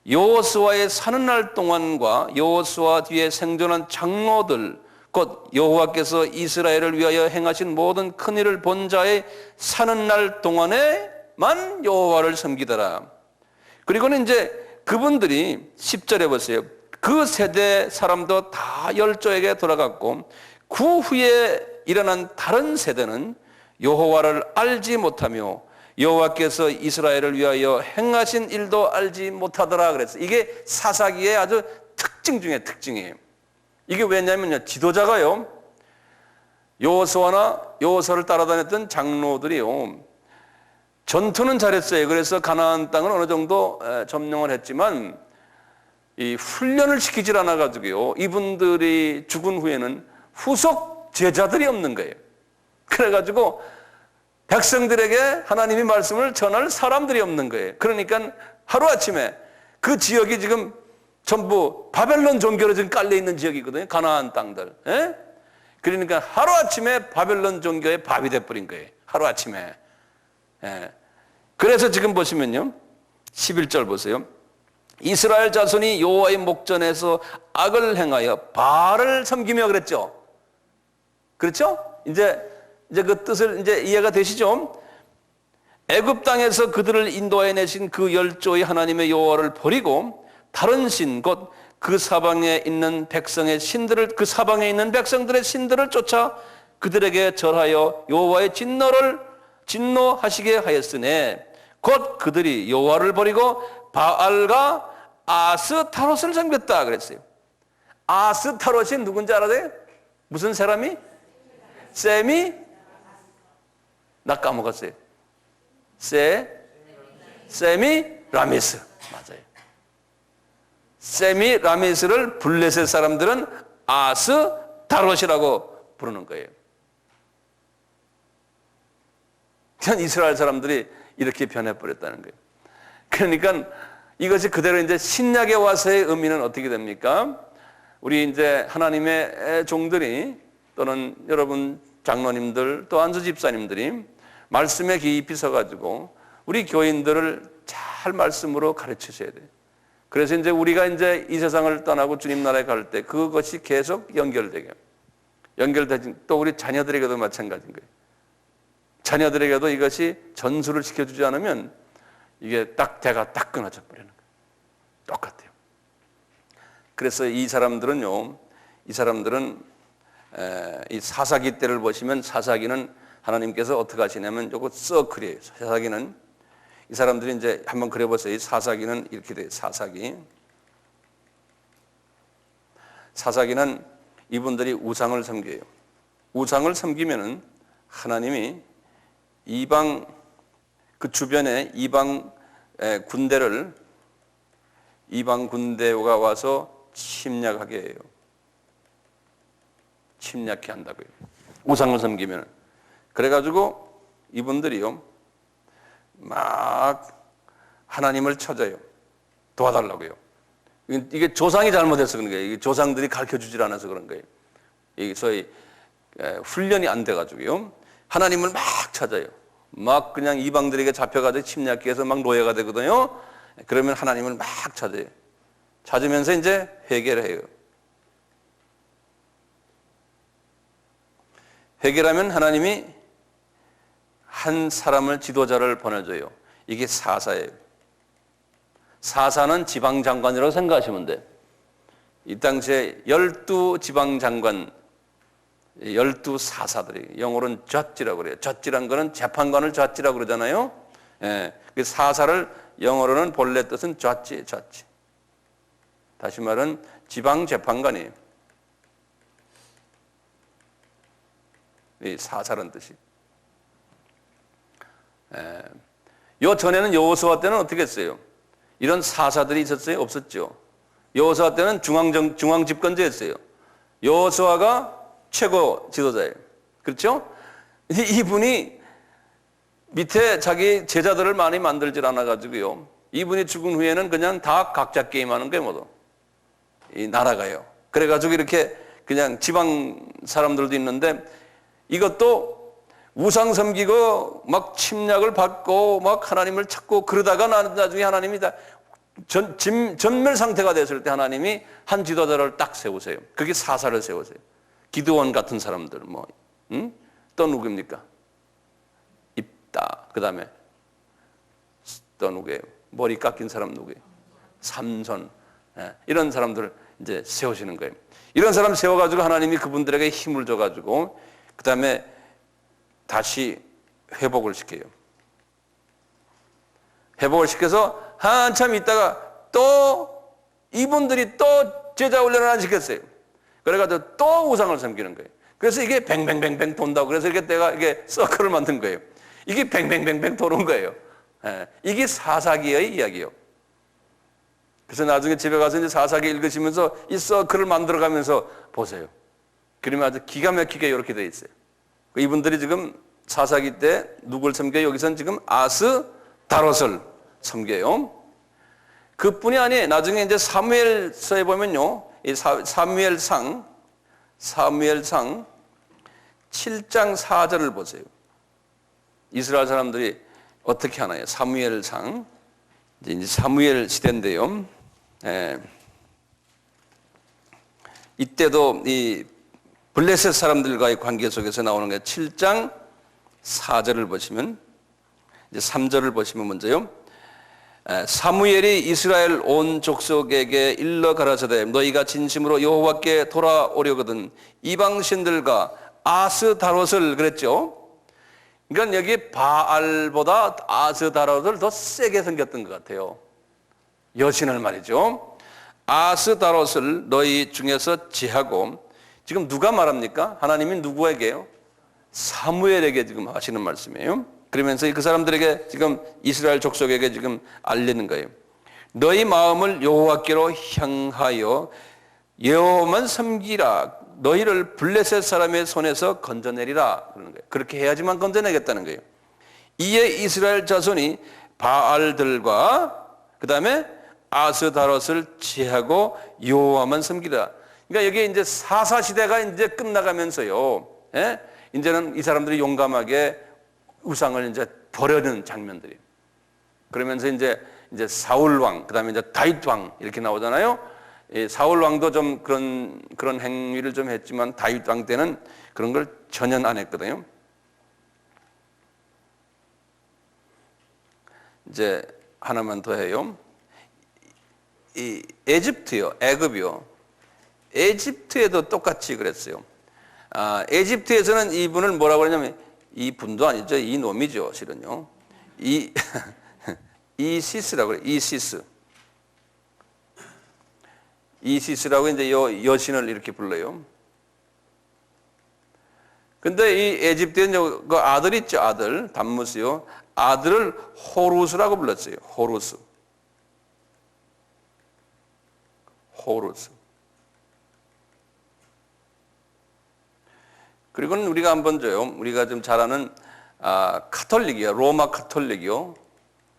여호수아의 사는 날 동안과 여호수아 뒤에 생존한 장로들, 곧 여호와께서 이스라엘을 위하여 행하신 모든 큰 일을 본 자의 사는 날 동안에만 여호와를 섬기더라. 그리고는 이제 그분들이 10절에 보세요. 그 세대 사람도 다 열조에게 돌아갔고 그 후에 일어난 다른 세대는 여호와를 알지 못하며 여호와께서 이스라엘을 위하여 행하신 일도 알지 못하더라 그랬어요. 이게 사사기의 아주 특징 중에 특징이에요. 이게 왜냐면요, 지도자가요, 여호수아나 여호수아를 따라다녔던 장로들이요, 전투는 잘했어요. 그래서 가나안 땅을 어느 정도 점령을 했지만 이 훈련을 시키질 않아 가지고요, 이분들이 죽은 후에는 후속 제자들이 없는 거예요. 그래가지고 백성들에게 하나님의 말씀을 전할 사람들이 없는 거예요. 그러니까 하루아침에 그 지역이 지금 전부 바벨론 종교로 지금 깔려있는 지역이거든요. 가나안 땅들. 예? 그러니까 하루아침에 바벨론 종교의 밥이 돼버린 거예요. 하루아침에. 예. 그래서 지금 보시면요, 11절 보세요. 이스라엘 자손이 여호와의 목전에서 악을 행하여 바알을 섬기며 그랬죠. 그렇죠? 이제 그 뜻을 이제 이해가 되시죠? 애굽 땅에서 그들을 인도해 내신 그 열조의 하나님의 여호와를 버리고 다른 신, 곧 그 사방에 있는 백성의 신들을, 그 사방에 있는 백성들의 신들을 쫓아 그들에게 절하여 여호와의 진노하시게 하였으니 곧 그들이 여호와를 버리고 바알과 아스타롯을 섬겼다 그랬어요. 아스타롯이 누군지 알아요? 무슨 사람이? 셈이? 나 까먹었어요. 셈이 라미스. 맞아요. 셈이 라미스를 블레셋 사람들은 아스타롯이라고 부르는 거예요. 그냥 이스라엘 사람들이 이렇게 변해버렸다는 거예요. 그러니까 이것이 그대로 이제 신약에 와서의 의미는 어떻게 됩니까? 우리 이제 하나님의 종들이, 또는 여러분 장로님들 또 안수 집사님들이 말씀에 깊이 서가지고 우리 교인들을 잘 말씀으로 가르치셔야 돼요. 그래서 이제 우리가 이제 이 세상을 떠나고 주님 나라에 갈 때 그것이 계속 연결되게, 또 우리 자녀들에게도 마찬가지인 거예요. 자녀들에게도 이것이 전수를 시켜주지 않으면 이게 딱 대가 딱 끊어져 버리는 거예요. 똑같아요. 그래서 이 사람들은 이 사사기 때를 보시면, 사사기는 하나님께서 어떻게 하시냐면 요거 서클이에요. 사사기는 이 사람들이 이제 한번 그려보세요. 이 사사기는 이렇게 돼요. 사사기는 이분들이 우상을 섬겨요. 우상을 섬기면은 하나님이 이방, 그 주변에 이방 군대가 와서 침략하게 해요. 침략해 한다고요. 우상을 섬기면. 그래가지고 이분들이요, 막 하나님을 찾아요. 도와달라고요. 이게 조상이 잘못해서 그런 거예요. 이게 조상들이 가르쳐 주질 않아서 그런 거예요. 이게 소위 훈련이 안 돼가지고요, 하나님을 막 찾아요. 막 그냥 이방들에게 잡혀가지고 침략해서 막 노예가 되거든요. 그러면 하나님을 막 찾아요. 찾으면서 이제 회개를 해요. 회개하면 하나님이 한 사람을, 지도자를 보내줘요. 이게 사사예요. 사사는 지방장관이라고 생각하시면 돼. 이 당시에 12지방장관, 12사사들이, 영어로는 저지라고 그래요. 저지란 거는 재판관을 저지라고 그러잖아요. 예, 그 사사를 영어로는 본래 뜻은 저지. 다시 말은 지방재판관이에요. 이 사사라는 뜻이. 요 전에는 여호수아 때는 어떻게 했어요? 이런 사사들이 있었어요? 없었죠. 여호수아 때는 중앙집권제였어요. 여호수아가 최고 지도자예요. 그렇죠? 이분이 밑에 자기 제자들을 많이 만들질 않아가지고요, 이분이 죽은 후에는 그냥 다 각자 게임하는 거예요. 모두 이 나라가요. 그래가지고 이렇게 그냥 지방 사람들도 있는데, 이것도 우상 섬기고 막 침략을 받고 막 하나님을 찾고 그러다가 나중에 하나님이 다 전멸 상태가 됐을 때 하나님이 한 지도자를 딱 세우세요. 그게 사사를 세우세요. 기드온 같은 사람들, 또 누구입니까? 입다. 그 다음에 또 누구예요? 머리 깎인 사람 누구예요? 삼손. 이런 사람들 이제 세우시는 거예요. 이런 사람 세워가지고 하나님이 그분들에게 힘을 줘가지고 그 다음에 다시 회복을 시켜요. 회복을 시켜서 한참 있다가 또 이분들이 또 제자 훈련을 안 시켰어요. 그래가지고 또 우상을 섬기는 거예요. 그래서 이게 뱅뱅뱅뱅 돈다고 그래서 이게 내가 이게 서클을 만든 거예요. 이게 뱅뱅뱅뱅 도는 거예요. 이게 사사기의 이야기예요. 그래서 나중에 집에 가서 이제 사사기 읽으시면서 이 서클을 만들어가면서 보세요. 그러면 아주 기가 막히게 이렇게 돼 있어요. 이분들이 지금 사사기 때 누굴 섬겨요? 여기서는 지금 아스다롯을 섬겨요. 그뿐이 아니에요. 나중에 이제 사무엘서에 보면요, 이 사무엘상 7장 4절을 보세요. 이스라엘 사람들이 어떻게 하나요? 사무엘상 이제 사무엘 시대인데요. 이때도 이 블레셋 사람들과의 관계 속에서 나오는 게 7장 4절을 보시면 이제 3절을 보시면 먼저요. 사무엘이 이스라엘 온 족속에게 일러 가라사대 너희가 진심으로 여호와께 돌아오려거든 이방 신들과 아스다롯을 그랬죠. 그러니까 여기 바알보다 아스다롯을 더 세게 섬겼던 것 같아요. 여신을 말이죠. 아스다롯을 너희 중에서 제하고 지금 누가 말합니까? 하나님이 누구에게요? 사무엘에게 지금 하시는 말씀이에요. 그러면서 그 사람들에게 지금 이스라엘 족속에게 지금 알리는 거예요. 너희 마음을 여호와께로 향하여 여호와만 섬기라. 너희를 블레셋 사람의 손에서 건져내리라. 그러는 거예요. 그렇게 해야지만 건져내겠다는 거예요. 이에 이스라엘 자손이 바알들과 그 다음에 아스다롯을 제하고 여호와만 섬기라. 그러니까 여기 이제 사사 시대가 이제 끝나가면서요. 이제는 이 사람들이 용감하게 우상을 이제 버려는 장면들이에요. 그러면서 이제 사울 왕, 그다음에 이제 다윗 왕 이렇게 나오잖아요. 사울 왕도 좀 그런 행위를 좀 했지만 다윗 왕 때는 그런 걸 전혀 안 했거든요. 이제 하나만 더 해요. 이 애굽이요. 에집트에도 똑같이 그랬어요. 에집트에서는 이분을 뭐라고 그러냐면 이 분도 아니죠. 이 놈이죠. 실은요. 이시스라고 그래요. 이시스라고 이제 여신을 이렇게 불러요. 근데 이 에집트에 그 아들 있죠. 아들. 담무스요. 아들을 호루스라고 불렀어요. 호루스. 그리고는 우리가 한번 우리가 좀 잘 아는 카톨릭이요. 로마 카톨릭이요.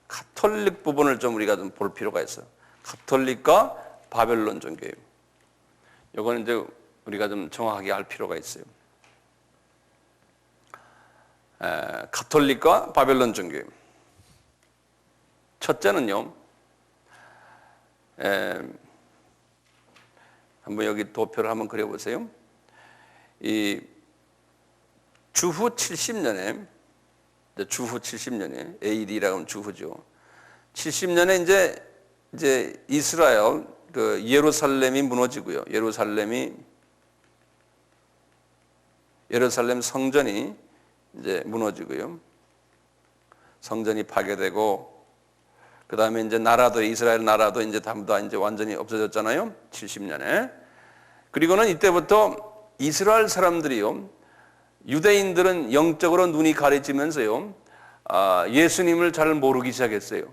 카톨릭 부분을 좀 우리가 좀 볼 필요가 있어요. 카톨릭과 바벨론 종교예요. 이거는 이제 우리가 좀 정확하게 알 필요가 있어요. 카톨릭과 바벨론 종교예요. 첫째는요. 한번 여기 도표를 한번 그려보세요. 이 주후 70년에 AD라고 하면 주후죠. 70년에 이제 이스라엘 그 예루살렘이 무너지고요. 예루살렘 성전이 이제 무너지고요. 성전이 파괴되고 그 다음에 이제 나라도 이스라엘 나라도 이제 전부 다 이제 완전히 없어졌잖아요. 70년에. 그리고는 이때부터 이스라엘 사람들이요. 유대인들은 영적으로 눈이 가려지면서요. 예수님을 잘 모르기 시작했어요.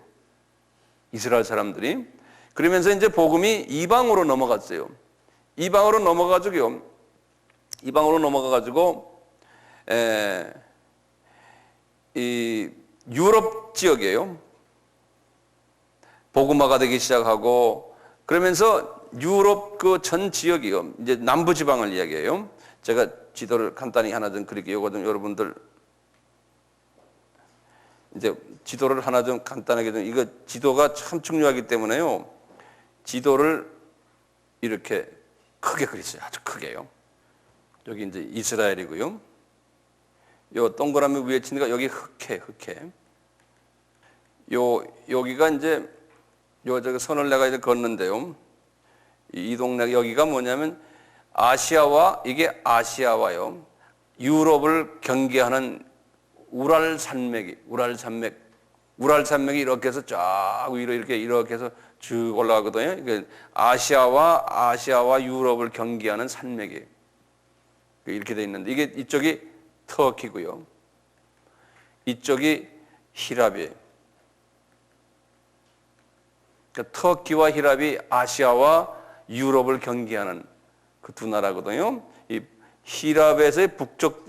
이스라엘 사람들이. 그러면서 이제 복음이 이방으로 넘어갔어요. 이방으로 넘어가가지고 이 유럽 지역이에요. 복음화가 되기 시작하고 그러면서 유럽 그 전 지역이요. 이제 남부 지방을 이야기해요. 제가 지도를 간단히 하나 좀 그릴게요. 이거 좀 여러분들 이제 지도를 하나 좀 간단하게 좀, 이거 지도가 참 중요하기 때문에요. 지도를 이렇게 크게 그렸어요. 아주 크게요. 여기 이제 이스라엘이고요. 요 동그라미 위에 치니까 여기 흑해. 여기가 이제 저기 선을 내가 이제 걷는데요. 이 동네 여기가 뭐냐면 이게 아시아와요. 유럽을 경계하는 우랄 산맥이 이렇게 해서 쫙 위로 이렇게 해서 쭉 올라가거든요. 이게 아시아와 유럽을 경계하는 산맥이 이렇게 돼 있는데, 이게 이쪽이 터키고요. 이쪽이 히랍이에요. 그러니까 터키와 히랍이 아시아와 유럽을 경계하는 그 두 나라거든요. 이 히랍에서의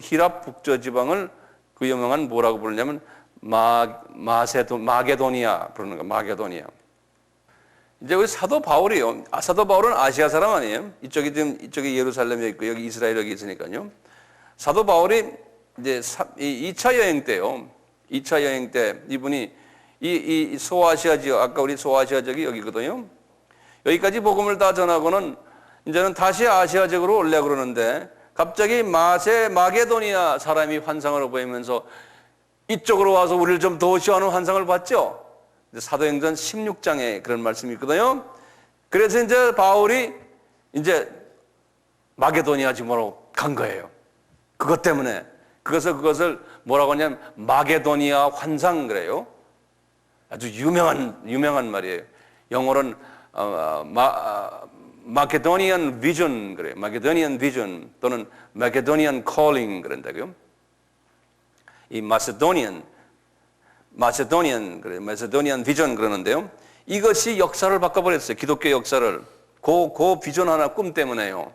히랍 북쪽 지방을 그 유명한 뭐라고 부르냐면 마게도니아 부르는 거, 마게도니아. 이제 우리 사도 바울이요. 사도 바울은 아시아 사람 아니에요. 이쪽이 예루살렘에 있고 여기 이스라엘 여기 있으니까요. 사도 바울이 이제 2차 여행 때요. 2차 여행 때 이분이 이 소아시아 지역, 아까 우리 소아시아 지역이 여기거든요. 여기까지 복음을 다 전하고는 이제는 다시 아시아 지역으로 오려고 그러는데, 갑자기 마게도니아 사람이 환상을 보이면서 이쪽으로 와서 우리를 좀 도우시오하는 환상을 봤죠. 사도행전 16장에 그런 말씀이 있거든요. 그래서 이제 바울이 이제 마게도니아 지역으로 간 거예요. 그것 때문에 그것을 뭐라고 하냐면 마게도니아 환상 그래요. 아주 유명한 말이에요. 영어로는 마케도니안 비전 그래요. 마케도니안 비전 또는 마케도니안 콜링 그런다고요. 이 마세도니안 비전 그러는데요. 이것이 역사를 바꿔버렸어요. 기독교 역사를. 그 비전 하나 꿈 때문에요.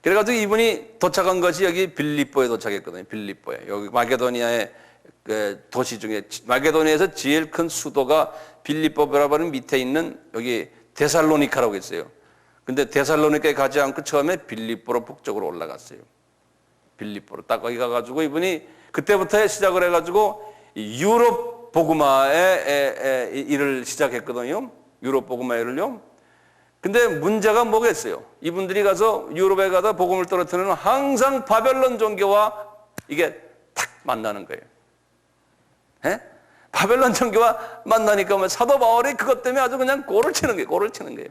그래가지고 이분이 도착한 것이 여기 빌립보에 도착했거든요. 빌립보에. 여기 마게도니아의 그 도시 중에, 마게도니아에서 제일 큰 수도가 빌립보라고 하는 밑에 있는 여기 데살로니카라고 있어요. 근데 데살로니카에 가지 않고 처음에 빌립보로 북쪽으로 올라갔어요. 빌립보로 딱 거기 가가지고 이분이 그때부터 시작을 해가지고 유럽 복음화의 일을 시작했거든요. 유럽 복음화 일을요. 근데 문제가 뭐겠어요? 이분들이 가서 유럽에 가다 복음을 떨어뜨리는 항상 바벨론 종교와 이게 탁 만나는 거예요. 예? 바벨론 종교와 만나니까 사도 바울이 그것 때문에 아주 그냥 골을 치는 거예요.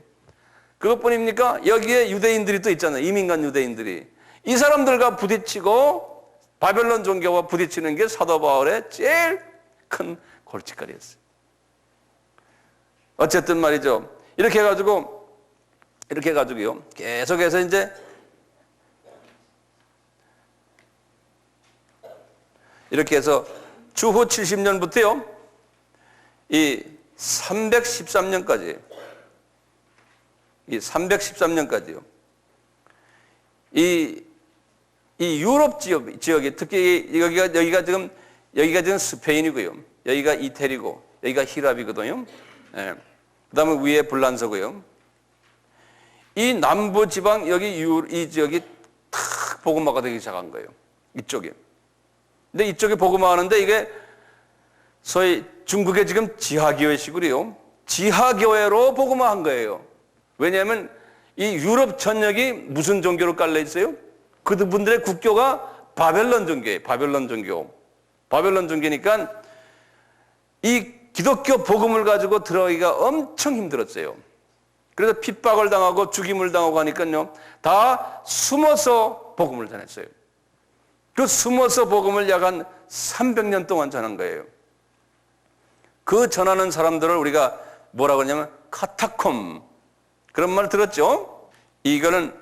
그것뿐입니까? 여기에 유대인들이 또 있잖아요. 이민간 유대인들이. 이 사람들과 부딪히고 바벨론 종교와 부딪히는 게 사도 바울의 제일 큰 골칫거리였어요. 어쨌든 말이죠. 이렇게 해가지고요. 계속해서 이제 이렇게 해서 주후 70년부터요. 이 313년까지. 이 유럽 지역이 특히 여기가 지금 스페인이고요. 여기가 이태리고 여기가 히랍이거든요. 예. 그다음에 위에 불란서고요. 이 남부 지방 이 지역이 탁 복음화가 되기 시작한 거예요. 이쪽에. 근데 이쪽에 복음화하는데 이게 소위 중국의 지금 지하교회식으로요. 지하교회로 복음화한 거예요. 왜냐하면 이 유럽 전역이 무슨 종교로 깔려 있어요? 그분들의 국교가 바벨론 종교예요. 바벨론 종교니까 이 기독교 복음을 가지고 들어가기가 엄청 힘들었어요. 그래서 핍박을 당하고 죽임을 당하고 하니까요. 다 숨어서 복음을 전했어요. 그 숨어서 복음을 약 한 300년 동안 전한 거예요. 그 전하는 사람들을 우리가 뭐라고 하냐면 카타콤. 그런 말 들었죠? 이거는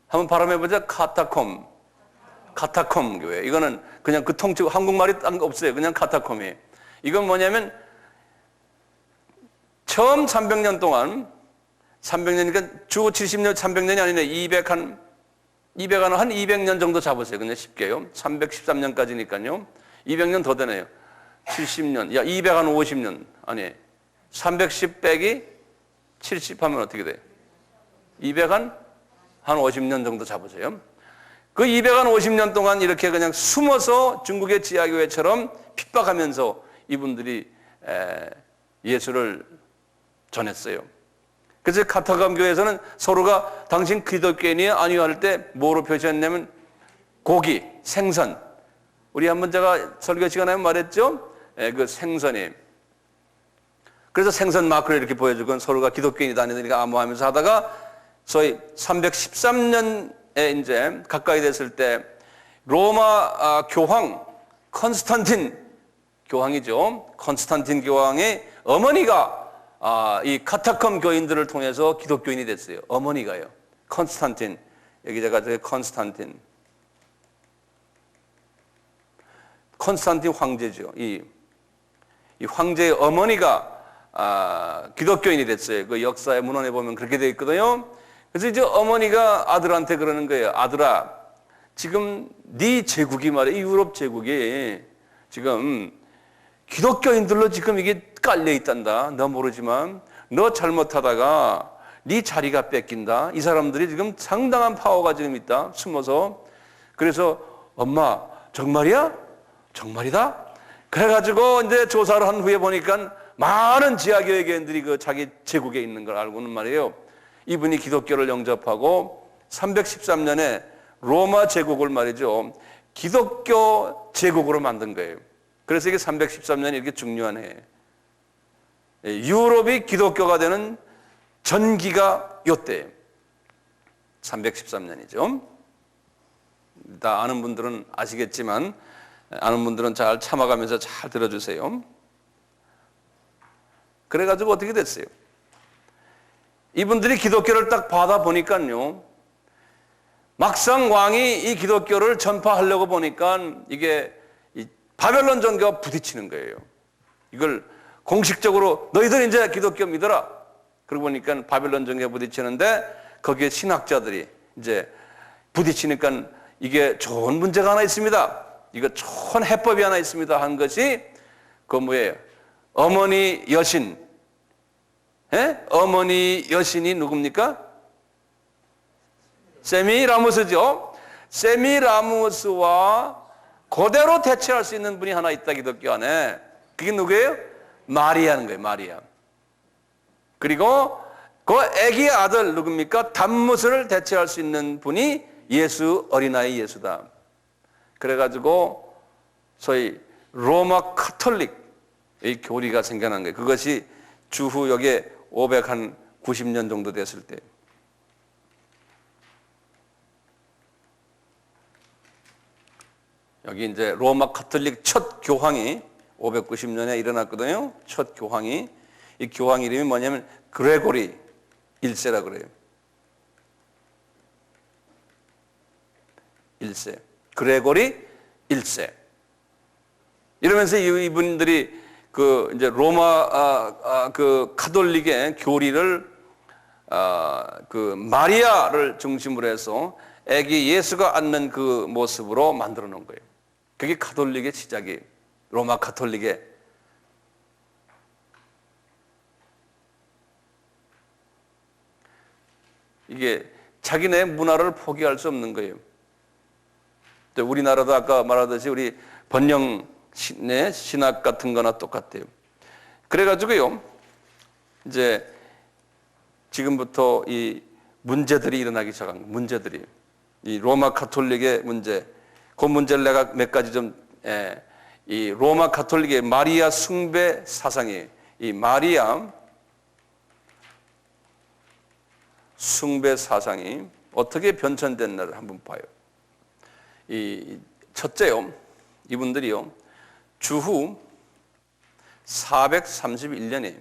한번 발음해보자. 카타콤 교회. 이거는 그냥 그 통칭 한국말이 딴 거 없어요. 그냥 카타콤이에요. 이건 뭐냐면 처음 300년 동안 300년이니까 주 70년 300년이 아니네. 200년 정도 잡으세요. 그냥 쉽게요. 313년까지니까요. 200년 더 되네요. 70년. 250년. 아니 310 빼기 70 하면 어떻게 돼요? 250년 정도 잡으세요. 그 250년 동안 이렇게 그냥 숨어서 중국의 지하교회처럼 핍박하면서 이분들이 예수를 전했어요. 그래서 카타감 교회에서는 서로가 당신 기독교인이야 아니요 할 때 뭐로 표시했냐면 고기, 생선. 우리 한번 제가 설교 시간에 말했죠? 그 생선이. 그래서 생선 마크를 이렇게 보여주고 서로가 기독교인이다 아니니까 암호하면서 하다가 소위 313년에 이제 가까이 됐을 때 로마 교황 컨스탄틴 교황이죠. 컨스탄틴 교황의 어머니가 이 카타콤 교인들을 통해서 기독교인이 됐어요. 어머니가요. 컨스탄틴. 여기 제가 컨스탄틴 황제죠. 이 황제의 어머니가 기독교인이 됐어요. 그 역사의 문헌에 보면 그렇게 되어 있거든요. 그래서 이제 어머니가 아들한테 그러는 거예요. 아들아, 지금 네 제국이 말이야, 이 유럽 제국이 지금 기독교인들로 지금 이게 깔려 있단다. 너 모르지만 너 잘못하다가 네 자리가 뺏긴다. 이 사람들이 지금 상당한 파워가 지금 있다. 숨어서. 그래서 엄마 정말이야? 정말이다? 그래가지고 이제 조사를 한 후에 보니까 많은 지하교회교인들이 그 자기 제국에 있는 걸 알고는 말이에요. 이분이 기독교를 영접하고 313년에 로마 제국을 말이죠. 기독교 제국으로 만든 거예요. 그래서 이게 313년이 이렇게 중요한 해예요. 유럽이 기독교가 되는 전기가 요때예요. 313년이죠. 다 아는 분들은 아시겠지만 아는 분들은 잘 참아가면서 잘 들어주세요. 그래가지고 어떻게 됐어요? 이분들이 기독교를 딱 받아보니까요, 막상 왕이 이 기독교를 전파하려고 보니까 이게 바벨론 종교와 부딪히는 거예요. 이걸 공식적으로 너희들 이제 기독교 믿어라. 그러고 보니까 바벨론 종교와 부딪히는데 거기에 신학자들이 이제 부딪히니까 이게 좋은 문제가 하나 있습니다. 이거 좋은 해법이 하나 있습니다. 한 것이 그 뭐예요? 어머니 여신. 어머니 여신이 누굽니까? 세미라무스죠. 세미라무스와 그대로 대체할 수 있는 분이 하나 있다, 기독교 안에. 그게 누구예요? 마리아는 거예요, 마리아. 그리고 그 아기의 아들 누굽니까? 담무스를 대체할 수 있는 분이 예수, 어린아이 예수다. 그래가지고 소위 로마 카톨릭의 교리가 생겨난 거예요. 그것이 주후 여기에 590년 정도 됐을 때. 여기 이제 로마 카톨릭 첫 교황이 590년에 일어났거든요. 첫 교황이. 이 교황 이름이 뭐냐면 그레고리 1세라 그래요. 1세. 그레고리 1세. 이러면서 이분들이 그 이제 로마 그 카톨릭의 교리를 그 마리아를 중심으로 해서 아기 예수가 앉는 그 모습으로 만들어 놓은 거예요. 그게 카톨릭의 시작이에요. 로마 카톨릭의. 이게 자기네 문화를 포기할 수 없는 거예요. 우리나라도 아까 말하듯이 우리 번영 신학 같은 거나 똑같아요. 그래가지고요, 이제 지금부터 이 문제들이 일어나기 시작한 거예요. 문제들이. 이 로마 카톨릭의 문제. 그 문제를 내가 몇 가지 이 로마 카톨릭의 마리아 숭배 사상이에요. 이 마리아 숭배 사상이 어떻게 변천됐나를 한번 봐요. 이 첫째요, 이분들이요, 주후 431년에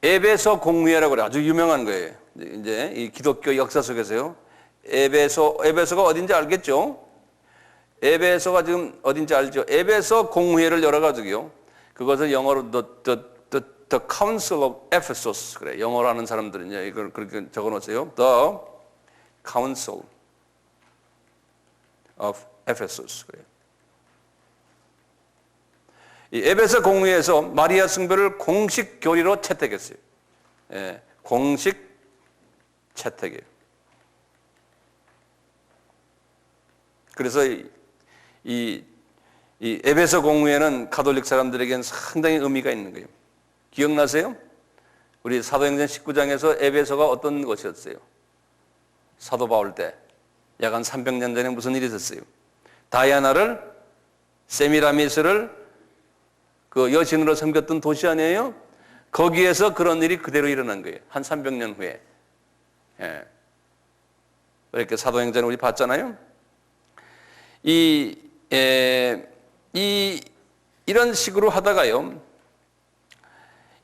에베소 공회라고 그래. 아주 유명한 거예요. 이제 이 기독교 역사 속에서요. 에베소가 어딘지 알겠죠? 에베소가 지금 어딘지 알죠? 에베소 공회를 열어가지고요. 그것을 영어로 The Council of Ephesus 그래. 영어로 하는 사람들은 이걸 그렇게 적어놓으세요. The Council of Ephesus 그래. 이 에베소 공회에서 마리아 숭배를 공식 교리로 채택했어요. 예, 공식 채택이에요. 그래서 이 이 에베소 공회는 가톨릭 사람들에게는 상당히 의미가 있는 거예요. 기억나세요? 우리 사도행전 19장에서 에베소가 어떤 곳이었어요? 사도 바울 때 약 한 300년 전에 무슨 일이 있었어요? 다이아나를, 세미라미스를 그 여신으로 섬겼던 도시 아니에요? 거기에서 그런 일이 그대로 일어난 거예요. 한 300년 후에. 예. 이렇게 사도행전을 우리 봤잖아요. 이런 식으로 하다가요,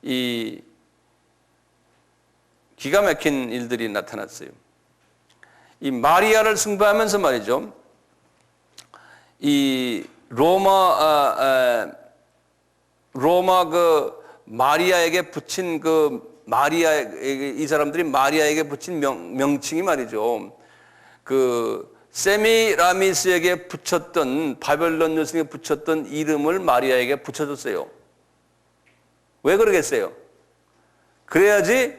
이 기가 막힌 일들이 나타났어요. 이 마리아를 숭배하면서 말이죠, 이 로마 그 마리아에게 붙인 이 사람들이 마리아에게 붙인 명칭이 말이죠, 그 세미라미스에게 붙였던, 바벨론 여신에게 붙였던 이름을 마리아에게 붙여줬어요. 왜 그러겠어요? 그래야지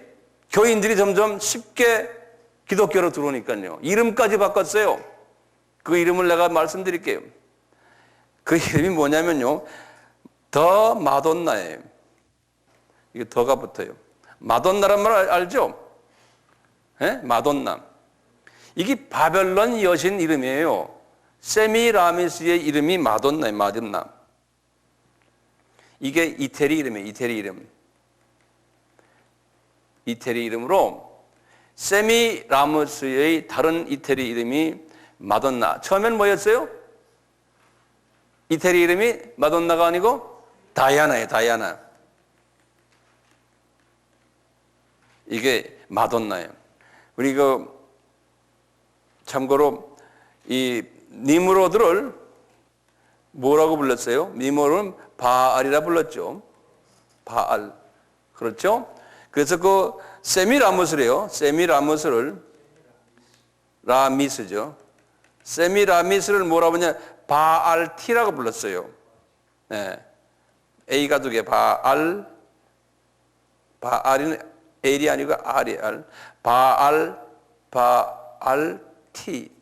교인들이 점점 쉽게 기독교로 들어오니까요. 이름까지 바꿨어요. 그 이름을 내가 말씀드릴게요. 그 이름이 뭐냐면요, 더 마돈나예요. 이게 더가 붙어요. 마돈나란 말 알죠? 예? 마돈나. 이게 바벨론 여신 이름이에요. 세미라미스의 이름이 마돈나예요. 마돈나. 이게 이태리 이름이에요. 이태리 이름. 이태리 이름으로 세미라미스의 다른 이태리 이름이 마돈나. 처음엔 뭐였어요? 이태리 이름이 마돈나가 아니고 다이아나예요. 다이아나. 이게 마돈나예요. 우리 참고로 이 니므로드를 뭐라고 불렀어요? 니므로드는 바알이라 불렀죠. 바알. 그렇죠? 그래서 그 세미라미스래요. 세미라미스를 라미스죠. 세미라미스를 뭐라고 하냐? 바알티라고 불렀어요. 네. A가 두 개. 바알이 L이 아니고 R이 알.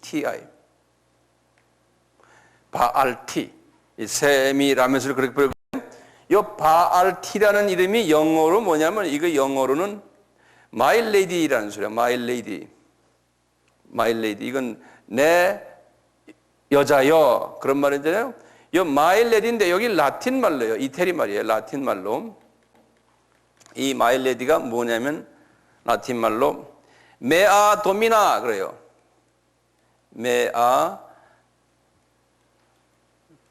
TI. 바알티. 이 세미라미스를 그렇게 부르고, 이 바알티라는 이름이 영어로 뭐냐면, 이거 영어로는 My Lady라는 소리야. My Lady. My Lady. 이건 내 여자여. 그런 말이잖아요. 이 My Lady인데 여기 라틴 말로요. 이태리 말이에요. 라틴 말로. 이 My Lady가 뭐냐면 라틴 말로 메아 도미나 그래요. 메아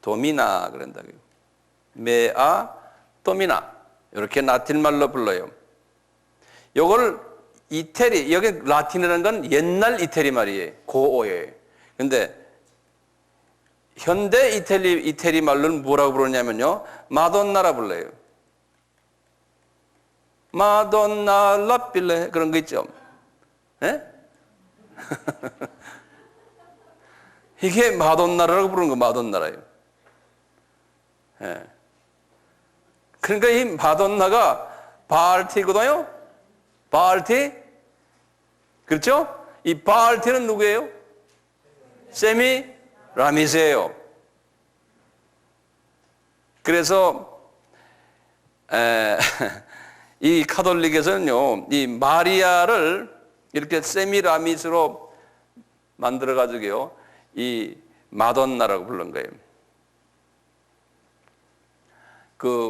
도미나 그런다고요. 메아 도미나. 이렇게 라틴 말로 불러요. 요걸 이태리, 여기 라틴이라는 건 옛날 이태리 말이에요. 고어예요. 근데 현대 이태리 말로는 뭐라고 부르냐면요, 마돈나라 불러요. 마돈나 라필레 그런 거 있죠. 예? 이게 마돈나라고 부르는 거, 마돈나라예요. 예. 그러니까 이 마돈나가 바알티거든요. 바알티? 그렇죠? 이 바알티는 누구예요? 세미라미스예요. 그래서 이 가톨릭에서는요, 이 마리아를 이렇게 세미라미스로 만들어가지고요, 이 마돈나라고 부른 거예요.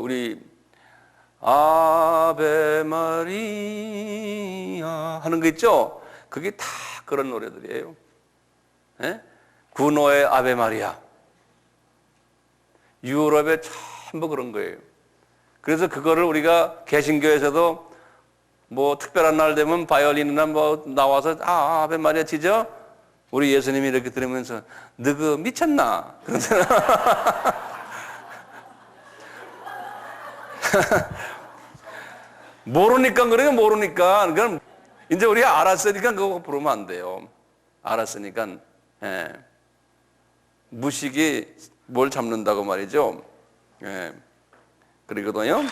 우리 아베 마리아 하는 거 있죠? 그게 다 그런 노래들이에요. 예? 구노의 아베 마리아. 유럽에 전부 그런 거예요. 그래서 그거를 우리가 개신교에서도 뭐 특별한 날 되면 바이올린이나 뭐 나와서 아베 마리아 치죠? 우리 예수님이 이렇게 들으면서 너그 미쳤나? 그러잖아. 모르니까 그래요. 모르니까. 그럼 이제 우리가 알았으니까 그거 부르면 안 돼요. 알았으니까. 예. 무식이 뭘 잡는다고 말이죠. 예. 그러거든요.